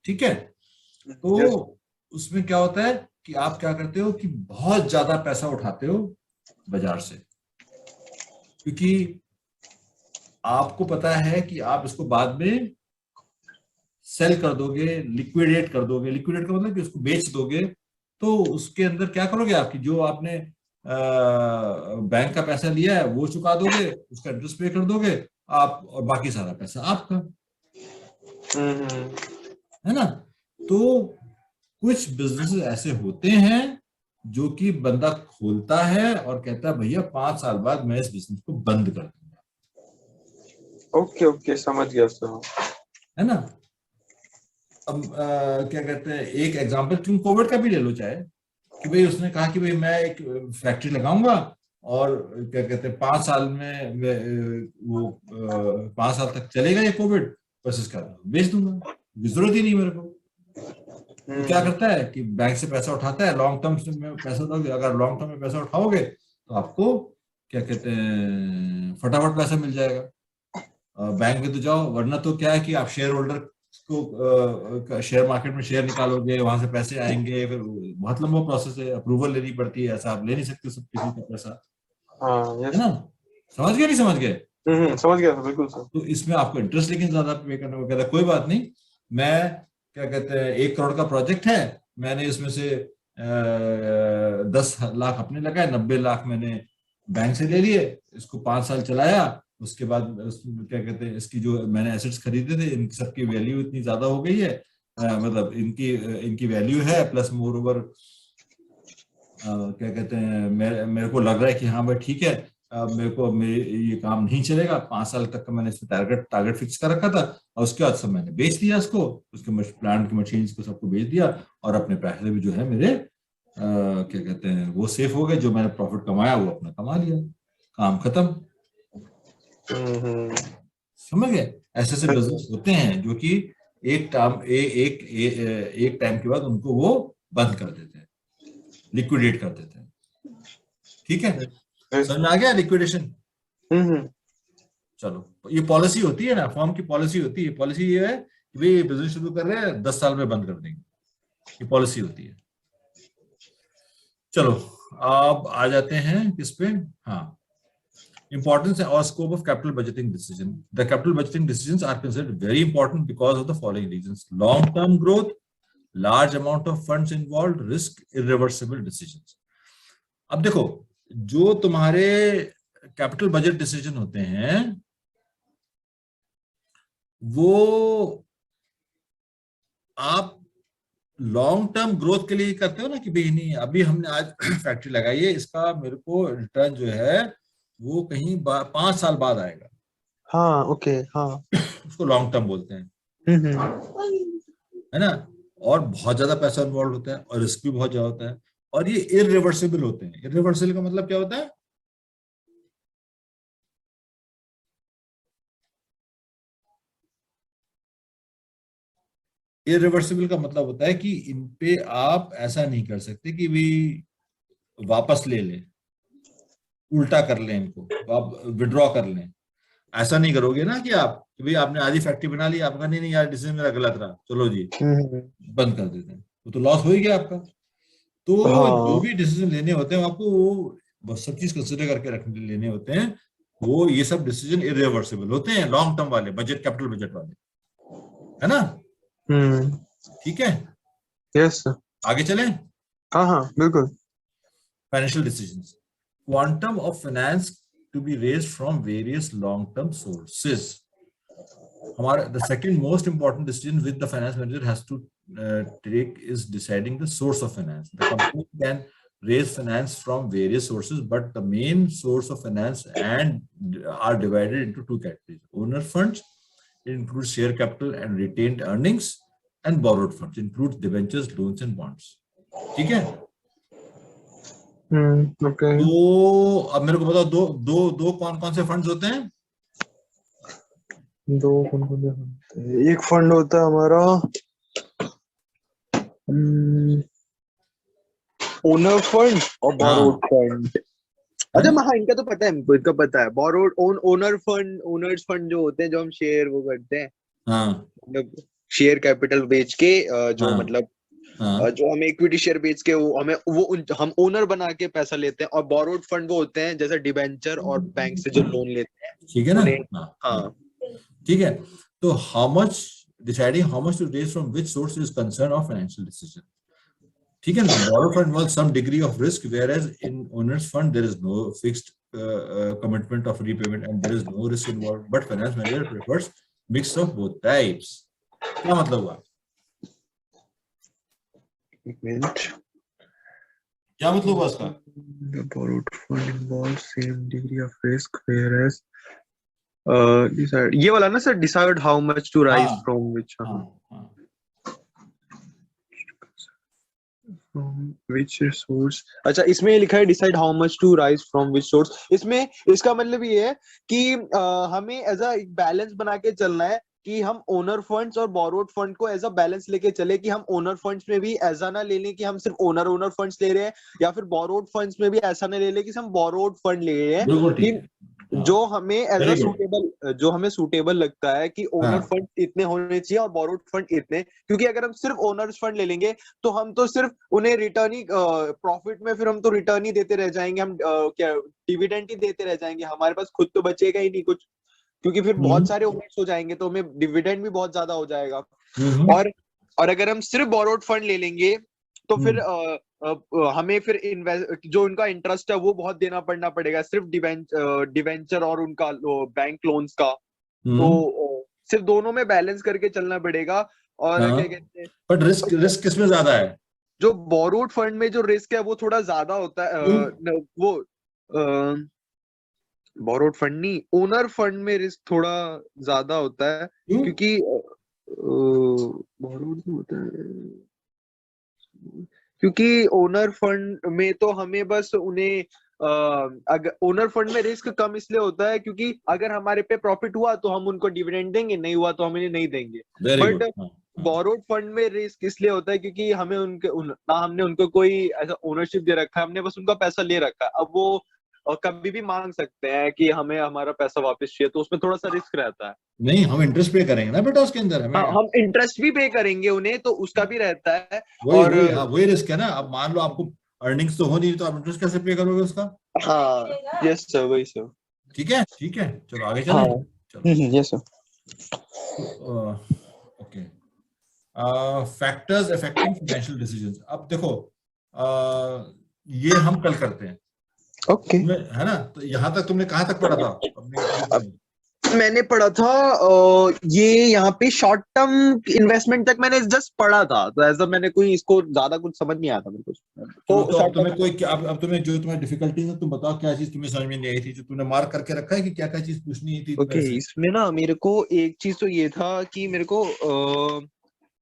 ठीक है। तो उसमें क्या होता है कि आप क्या करते हो कि बहुत ज्यादा पैसा उठाते हो बाजार से, क्योंकि आपको पता है कि आप इसको बाद में सेल कर दोगे, लिक्विडेट कर दोगे। लिक्विडेट का मतलब कि उसको बेच दोगे, तो उसके अंदर क्या करोगे, आपकी जो आपने बैंक का पैसा लिया है वो चुका दोगे, उसका इंटरेस्ट पे कर दोगे आप, और बाकी सारा पैसा आपका, है ना। तो कुछ बिजनेस ऐसे होते हैं जो कि बंदा खोलता है और कहता है भैया 5 साल बाद मैं इस बिजनेस को बंद कर दूंगा। ओके ओके, समझ गया सर। है ना। अब क्या कहते हैं, एक एग्जांपल तुम कोविड का भी ले लो चाहे, कि भाई उसने कहा कि भाई मैं एक फैक्ट्री लगाऊंगा और क्या कहते हैं 5 साल में वो 5 साल तक चलेगा ये कोविड, बस इसका बेच दूंगा, जरूरत ही नहीं मेरे को। तो क्या करता है कि बैंक से पैसा उठाता है, लॉन्ग टर्म में पैसा उठाओगे, अगर लॉन्ग टर्म में पैसा उठाओगे तो आपको क्या कहते हैं फटाफट पैसा मिल जाएगा, बैंक में तो जाओ, वरना तो क्या है कि आप शेयर होल्डर उसको शेयर मार्केट में शेयर निकालोगे, वहां से पैसे आएंगे, फिर बहुत लंबा प्रोसेस है, अप्रूवल लेनी पड़ती है, ऐसा आप ले नहीं सकते सब किसी का पैसा, हाँ है यस। ना? समझ गए नहीं समझ गए? समझ गया सर, बिल्कुल सर। तो इसमें आपको इंटरेस्ट लेकिन ज्यादा पे करना होगा। कहता है कोई बात नहीं, मैं क्या कहते हैं 1 करोड़ का प्रोजेक्ट है, मैंने इसमें से 10 लाख अपने लगाए, 90 लाख मैंने बैंक से ले लिए, इसको 5 साल चलाया, उसके बाद क्या कहते हैं इसकी जो मैंने एसेट्स खरीदे थे इन सबकी वैल्यू इतनी ज्यादा हो गई है, मतलब इनकी वैल्यू है, प्लस मोर ओवर क्या कहते हैं मेरे को लग रहा है कि हाँ भाई ठीक है, मेरे ये काम नहीं चलेगा, 5 साल तक का मैंने इसमें टारगेट फिक्स कर रखा था, और उसके बाद सब मैंने बेच दिया इसको, उसके प्लांट की मशीन को सबको बेच दिया, और अपने पैसे भी जो है मेरे क्या कहते हैं वो सेफ हो गए, जो मैंने प्रॉफिट कमाया वो अपना कमा लिया, काम खत्म। समझ गए? ऐसे ऐसे बिजनेस होते हैं जो कि एक टाइम के बाद उनको वो बंद कर देते हैं, लिक्विडेट कर देते हैं। ठीक है, समझ में आ गया लिक्विडेशन? चलो, ये पॉलिसी होती है ना, फॉर्म की पॉलिसी होती है। पॉलिसी ये है कि भाई बिजनेस शुरू कर रहे हैं, 10 साल में बंद कर देंगे, ये पॉलिसी होती है। चलो अब आ जाते हैं किस पे? हाँ, importance or scope of capital budgeting decision. The capital budgeting decisions are considered very important because of the following reasons: long-term growth, large amount of funds involved, risk, irreversible decisions. अब देखो, जो तुम्हारे कैपिटल बजट डिसीजन होते हैं वो आप लॉन्ग टर्म ग्रोथ के लिए करते हो ना, कि भाई नहीं अभी हमने आज फैक्ट्री लगाई है, इसका मेरे को रिटर्न जो है वो कहीं 5 साल बाद आएगा। हाँ ओके, हाँ उसको लॉन्ग टर्म बोलते हैं, है ना? और बहुत ज्यादा पैसा इन्वॉल्व होता है, और रिस्क भी बहुत ज्यादा होता है, और ये इररिवर्सिबल होते हैं। इररिवर्सिबल का मतलब क्या होता है? इररिवर्सिबल का मतलब होता है कि इन पे आप ऐसा नहीं कर सकते कि भी वापस ले लें, उल्टा कर लें, इनको आप विड्रॉ कर लें। ऐसा नहीं करोगे ना कि आप कि भाई आपने आधी फैक्ट्री बना ली, आपका नहीं नहीं यार डिसीजन मेरा गलत रहा, चलो जी बंद कर देते हैं, वो तो लॉस हो ही गया आपका। तो जो हाँ भी डिसीजन लेने होते हैं आपको वो सब चीज कंसिडर करके रखने लेने होते हैं, वो ये सब डिसीजन इरिवर्सिबल होते हैं, लॉन्ग टर्म वाले, बजट कैपिटल बजट वाले, है ना? ठीक है, यस सर। आगे चलें। हाँ हाँ बिल्कुल। Financial decisions, quantum of finance to be raised from various long term sources. हमारा the second most important decision which the finance manager has to take is deciding the source of finance. The company can raise finance from various sources, but the main source of finance and are divided into 2 categories: owner funds, it includes share capital and retained earnings, and borrowed funds, includes debentures, loans and bonds. ठीक है? ओके। तो अब मेरे को बताओ, दो दो दो कौन कौन से फंड्स होते हैं? दो कौन कौन से फंड? एक फंड होता है हमारा ओनर फंड और बोरोड फंड। अच्छा हाँ, इनका तो पता है, हमको इनका पता है। Borrowed owner fund, owner's fund जो होते हैं, जो हम शेयर वो करते हैं, मतलब शेयर कैपिटल बेच के जो मतलब जो हमें इक्विटी शेयर बेच के वो हमें हम ओनर बना के पैसा लेते हैं। और बोरोड फंड वो होते हैं जैसे डिबेंचर और बैंक से जो लोन लेते हैं, ठीक है ना? हाँ ठीक है। तो how much, deciding how much to raise from which source is concern of financial decision. ठीक है ना? Borrow fund involves some degree of risk, whereas in owners fund there is no fixed commitment of repayment and there is no risk involved, but finance manager prefers mix of both types. क्या मतलब हुआ? एक मिनट, क्या मतलब हुआ इसका? The borrowed fund involves same degree of risk, whereas decide ये वाला ना sir, decide how much to rise from which from which source। अच्छा, इसमें लिखा है decide how much to rise from which source। इसमें इसका मतलब ये है कि हमें एज अ बैलेंस बना के चलना है कि हम ओनर फंड्स और बोरोड फंड को एज अ बैलेंस लेके चले, कि हम ओनर फंड्स में भी ऐसा ना ले लें कि हम सिर्फ ओनर फंड्स ले रहे हैं, या फिर बोरोड फंड्स में भी ऐसा ना ले लें कि हम बोरोड फंड ले रहे हैं। कि जो हमें as a very good. Suitable, जो हमें सूटेबल लगता है कि ओनर हाँ फंड इतने होने चाहिए और बोरोड फंड इतने, क्योंकि अगर हम सिर्फ ओनर्स फंड ले लेंगे तो हम तो सिर्फ उन्हें रिटर्न ही प्रॉफिट में फिर हम तो रिटर्न ही देते रह जाएंगे, हम क्या डिविडेंड ही देते रह जाएंगे, हमारे पास खुद तो बचेगा ही नहीं कुछ, क्योंकि फिर बहुत सारे ओनर्स हो जाएंगे तो हमें डिविडेंड भी बहुत ज्यादा हो जाएगा। हम्म और और अगर हम सिर्फ बोरोड फंड ले लेंगे तो फिर हमें फिर इन्वेस्ट जो उनका इंटरेस्ट है वो बहुत देना पड़ेगा, सिर्फ डिवेंचर और उनका बैंक लोन्स का, तो सिर्फ दोनों में बैलेंस करके चलना पड़ेगा। और हाँ, क्या कहते हैं, बट रिस्क रिस्क किसमें ज्यादा है? जो बोरोड फंड में जो रिस्क है वो थोड़ा ज्यादा होता है, क्यों? वो बोरोड फंड नहीं, ओनर फंड में रिस्क थोड़ा ज्यादा होता है, क्यों? क्योंकि बोरोड होता है क्योंकि ओनर फंड में तो हमें बस उन्हें अगर ओनर फंड में रिस्क कम इसलिए होता है क्योंकि अगर हमारे पे प्रॉफिट हुआ तो हम उनको डिविडेंड देंगे, नहीं हुआ तो हम इन्हें नहीं देंगे। Very but good. हाँ हाँ। बोरोड फंड में रिस्क इसलिए होता है क्योंकि हमें ना हमने उनको कोई ऐसा ओनरशिप दे रखा है, हमने बस उनका पैसा ले रखा है, अब वो कभी भी मांग सकते हैं कि हमें हमारा पैसा वापस चाहिए, तो उसमें थोड़ा सा रिस्क रहता है। नहीं, हम इंटरेस्ट पे करेंगे ना बेटा उसके अंदर हाँ, हमें। हम इंटरेस्ट भी पे करेंगे उन्हें, तो उसका भी रहता है। वही और वही, हाँ वही रिस्क है ना। अब मान लो आपको अर्निंग्स तो हो नहीं, तो आप इंटरेस्ट कैसे पे करोगे उसका? हाँ, यस सर, वही सर। ठीक है ठीक है, चलो आगे हाँ, चलें। चलो। Yes sir. Okay. Factors affecting financial decisions. अब देखो, ये हम कल करते हैं। ओके। है ना? तो यहाँ तक तुमने कहाँ तक पढ़ा था अपने ग्रुप में? मैंने पढ़ा था ये यहाँ पे शॉर्ट टर्म इन्वेस्टमेंट तक मैंने जस्ट पढ़ा था, तो ऐसा मैंने कोई इसको ज्यादा कुछ समझ नहीं आया था मेरे को, चलो, तो तो अब शॉर्ट तुम्हें टर्म। कोई अब तुम्हें जो तुम्हें डिफिकल्टी है तुम बताओ, क्या चीज तुम्हें समझ में नहीं आई थी, जो तुमने मार्क करके रखा है कि क्या क्या चीज पूछनी थी ओके, मेरे से? इसमें ना मेरे को एक चीज तो ये था कि मेरे को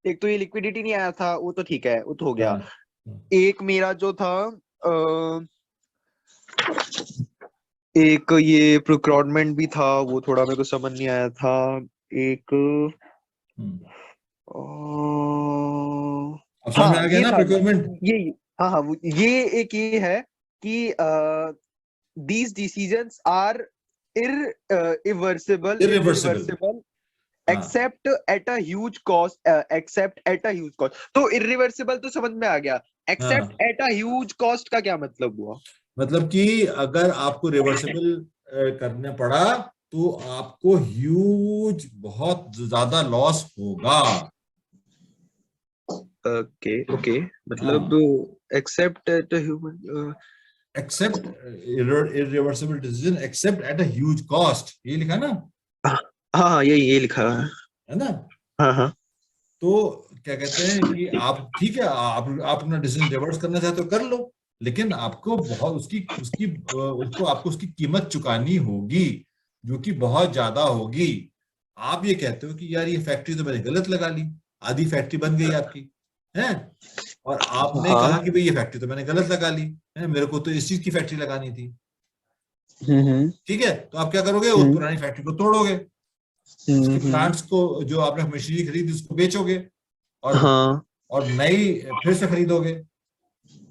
एक तो ये लिक्विडिटी नहीं आया था, वो तो ठीक है, वो तो हो गया। हाँ एक मेरा जो था एक ये प्रोक्योरमेंट भी था, वो थोड़ा मेरे को समझ नहीं आया था। एक अ, अब समझ में आ हाँ गया ये ना था, प्रोक्योरमेंट? ये हाँ हाँ ये एक ये है कि these decisions are irreversible. irreversible हाँ, except at a huge cost, except at a huge cost। तो irreversible तो समझ में आ गया, except हाँ, at a huge cost का क्या मतलब हुआ? मतलब कि अगर आपको रिवर्सिबल करना पड़ा तो आपको ह्यूज, बहुत ज्यादा लॉस होगा। ओके ओके, मतलब हाँ, except at a human, except irreversible decision except at a huge cost, ये लिखा है ना? हाँ हाँ, ये लिखा है ना? है। हाँ तो क्या कहते हैं कि आप ठीक है, आप अपना डिसीजन रिवर्स करना चाहते हो कर लो, लेकिन आपको बहुत उसकी उसकी उसको आपको उसकी कीमत चुकानी होगी, जो कि बहुत ज्यादा होगी। आप ये कहते हो कि यार ये फैक्ट्री तो मैंने गलत लगा ली, आधी फैक्ट्री बन गई आपकी, है, और आपने हाँ। कहा कि भाई ये फैक्ट्री तो मैंने गलत लगा ली है, मेरे को तो इस चीज की फैक्ट्री लगानी थी। हम्म ठीक है, तो आप क्या करोगे? उस हम्म पुरानी फैक्ट्री को तोड़ोगे, उसके हम्म। प्लांट्स को, जो आपने मशीनरी खरीदी उसको बेचोगे, और हाँ। नई फिर से खरीदोगे।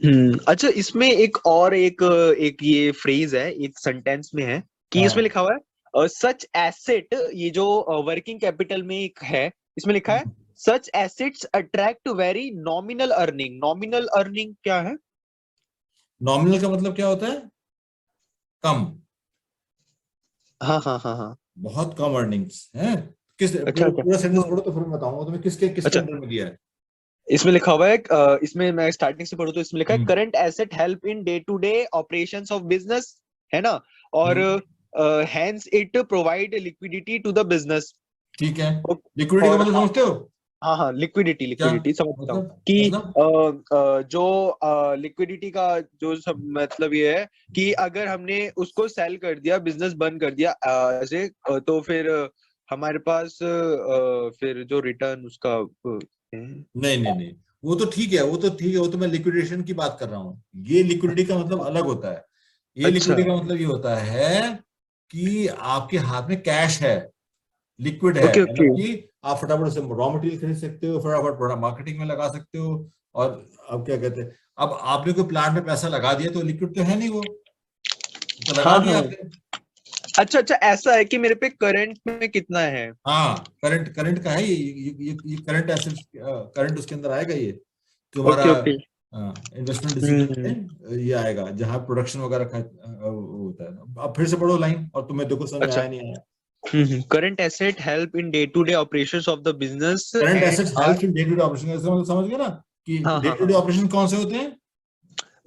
अच्छा, इसमें एक और एक ये फ्रेज है, एक सेंटेंस में है कि इसमें हाँ, लिखा हुआ है सच एसेट, ये जो वर्किंग कैपिटल में एक है, इसमें लिखा है सच assets attract very nominal earning. Nominal earning क्या है? नॉमिनल का मतलब क्या होता है? कम, हाँ हाँ हाँ हाँ। बहुत कम अर्निंग्स है। किस अच्छा पूरा अच्छा, पूरा सेंटेंस तो पढ़ो तो फिर मैं बताऊंगा तुम्हें किसके किसके अच्छा, अंडर में दिया है। इसमें लिखा हुआ है इसमें मैं स्टार्टिंग से पढ़ूं तो इसमें लिखा है hmm current asset help in day to day operations of business, है ना? और hmm, hence it provide liquidity to the business. ठीक है। लिक्विडिटी का और मतलब समझते हो? हाँ हाँ, लिक्विडिटी क्या लिक्विडिटी समझता हूँ मतलब? कि मतलब जो लिक्विडिटी का जो सब मतलब ये है कि अगर हमने उसको सेल कर दिया, बिजनेस बंद कर दिया ऐसे, तो फिर हमारे पास फिर जो रिटर्न उसका नहीं नहीं नहीं, वो तो ठीक है, वो तो ठीक है, वो तो मैं लिक्विडेशन की बात कर रहा हूँ। ये लिक्विडिटी का मतलब अलग होता है। ये अच्छा। लिक्विडिटी का मतलब ये होता है कि आपके हाथ में कैश है, लिक्विड है, ओके ओके। मतलब कि आप फटाफट से रॉ मटेरियल खरीद सकते हो, फटाफट प्रोडक्ट मार्केटिंग में लगा सकते हो। और अब क्या कहते हैं, अब आपने कोई प्लांट में पैसा लगा दिया तो लिक्विड तो है नहीं, वो तो लगा हाँ दिया हाँ। आपने। अच्छा अच्छा, ऐसा है कि मेरे पे करंट में कितना है। हाँ, करंट करंट का है ये करंट एसेट्स, करंट उसके अंदर आएगा ये ओके तुम्हारा ओके। इन्वेस्टमेंट डिसीजन हम्म में ये आएगा, जहाँ प्रोडक्शन वगैरह का वो होता है। अब फिर से पढ़ो लाइन, और तुम्हें देखो समझ में अच्छा। आया नहीं आया। Current asset help in day to day operations of the business current and assets are. Help in day to day operation, इसका मतलब समझ गए ना कि हाँ डे हाँ टू डे हाँ। ऑपरेशन कौन से होते हैं।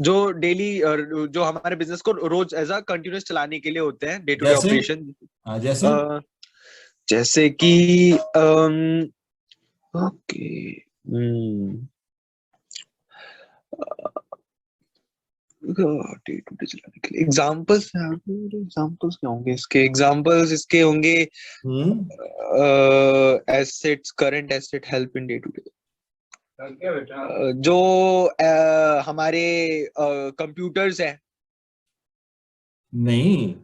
जो डेली, जो हमारे बिजनेस को रोज एज अ कंटिन्यूस चलाने के लिए होते हैं, डे टू डे जैसे ऑपरेशन। हाँ, जैसे जैसे कि ओके, डे टू डे चलाने के लिए एग्जांपल्स, एग्जांपल्स क्या होंगे इसके, एग्जांपल्स इसके होंगे hmm assets, current asset help in day to day. जो हमारे कंप्यूटर्स हैं। नहीं,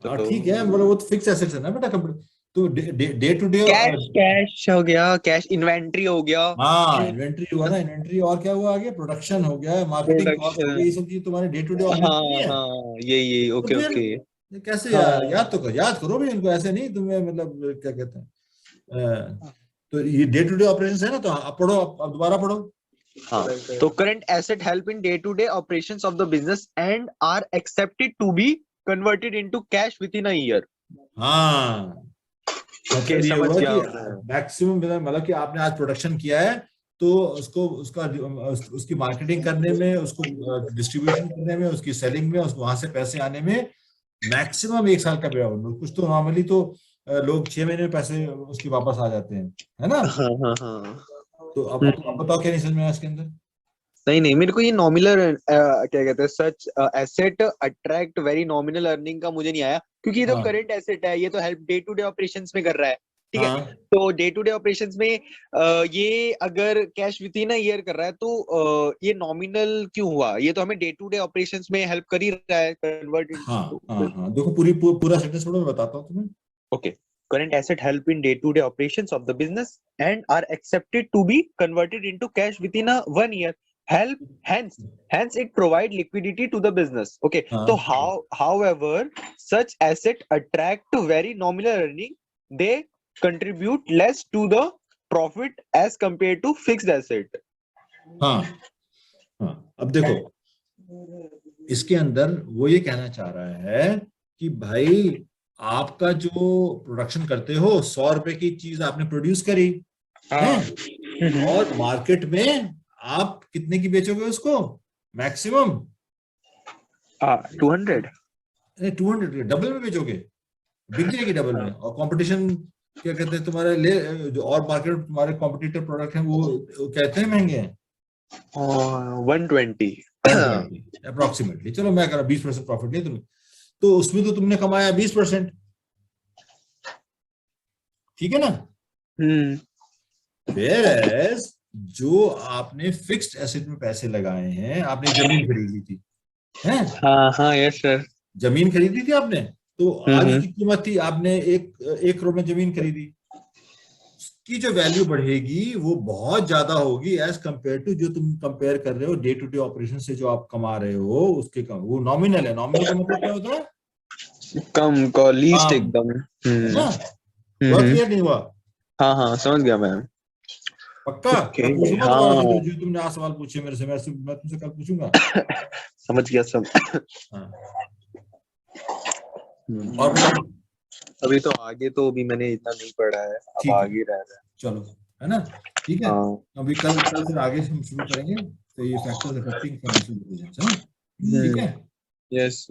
हाँ तो ठीक है, मतलब वो तो फिक्स एसेट्स है ना बेटा, कंप्यूटर। तो day to day, cash, cash हो गया, कैश इन्वेंट्री हो गया। हाँ इन्वेंट्री हुआ ना, इन्वेंट्री, और क्या हुआ आगे, प्रोडक्शन हो गया, मार्केटिंग कॉस्ट हो गई, प्रोडक्शन। ये सब चीज तुम्हारे डे टू डे ऑपरेशन नहीं हाँ है। हाँ, यही तो ओके फिर ओके। ये कैसे यार, हाँ याद करो भी इनको, ऐसे नहीं तुम्हें, मतलब क्या कहते हैं। तो ये डे टू डे ऑपरेशन है ना, तो आप पढ़ो, अब दोबारा पढ़ो। हाँ। तो current asset help in day to day operations of the business and are expected to be converted into cash within a year. हाँ, ओके, मतलब ये समझ हुआ गया कि मैं। मैक्सिमम, मतलब कि आपने आज प्रोडक्शन किया है, तो उसको उसकी मार्केटिंग करने में, उसको डिस्ट्रीब्यूशन करने में, उसकी सेलिंग में, उसको वहां से पैसे आने में मैक्सिमम 1 साल का पीरियड होगा। कुछ तो नॉर्मली तो लोग 6 महीने में पैसे उसके वापस आ जाते हैं, है ना। हाँ हाँ हाँ। तो अब बताओ क्या नहीं समझ में आया इसके अंदर। नहीं नहीं, मेरे को ये नॉमिनल क्या कहते हैं, such asset attract very nominal earning का मुझे नहीं आया, क्योंकि ये तो हाँ करंट एसेट है, ये तो help day to day operations में कर रहा है। ठीक है। हाँ तो डे टू डे ऑपरेशंस में ये अगर cash within a year कर रहा है, तो ये नॉमिनल क्यों हुआ, ये तो हमें डे टू डे ऑपरेशंस में हेल्प कर ही रहा है, कन्वर्ट हाँ इनटू। हाँ हाँ, देखो पूरा सेंटेंस पढ़ो, मैं बताता हूँ तुम्हें। Okay. Current asset help in day-to-day operations of the business and are accepted to be converted into cash within a 1 year. Help, hence it provide liquidity to the business. Okay. So हाँ however, such asset attract to very nominal earning. They contribute less to the profit as compared to fixed asset. हाँ हाँ, अब देखो इसके अंदर वो ये कहना चाह रहा है कि भाई, आपका जो प्रोडक्शन करते हो, 100 रुपए की चीज आपने प्रोड्यूस करी है, हाँ। और मार्केट में आप कितने की बेचोगे उसको, मैक्सिमम 200. 200, डबल में बेचोगे, बिक जाएगी डबल में। और कंपटीशन क्या कहते हैं तुम्हारे जो और मार्केट में तुम्हारे कॉम्पिटिटर प्रोडक्ट हैं, वो कहते हैं महंगे हैं। 120. 120 अप्रोक्सीमेटली, चलो मैं कह रहा 20% प्रॉफिट लिया तुमने, तो उसमें तो तुमने कमाया 20%, ठीक है ना। हम्म। Whereas जो आपने फिक्स्ड एसेट में पैसे लगाए हैं, आपने जमीन खरीद ली थी, हैं, हाँ हाँ, यस सर। जमीन खरीदी थी आपने, तो आज हम्म। उसकी कीमत थी, आपने 1 करोड़ में जमीन खरीदी, उसकी जो वैल्यू बढ़ेगी वो बहुत ज्यादा होगी एज कंपेयर टू जो तुम कंपेयर कर रहे हो डे टू डे ऑपरेशन से, जो आप कमा रहे हो उसके कम, वो नॉमिनल है। नॉमिनल का मतलब क्या होता है, कम का लीस्ट कम, एकदम। है ना। हुआ हम्म। क्लियर नहीं हुआ, हाँ हाँ, समझ गया मैं। पक्का। ओके। मैं पूछूंगा दोबारा से, हाँ, जो तुमने आज सवाल पूछे मेरे से, मैं तुमसे कल पूछूंगा। समझ गया सब। हाँ, और हम्म। बताओ। अभी तो आगे तो अभी मैंने इतना नहीं पढ़ा है, अब ठीक है, आगे रह रहा चलो, है ना, ठीक है। है। हाँ। अभी कल कल फिर आगे से हम शुरू करेंगे, तो ये फैक्टर्स अफेक्टिंग फाइनेंशियल डिसीजंस, है ना, ठीक है। यस।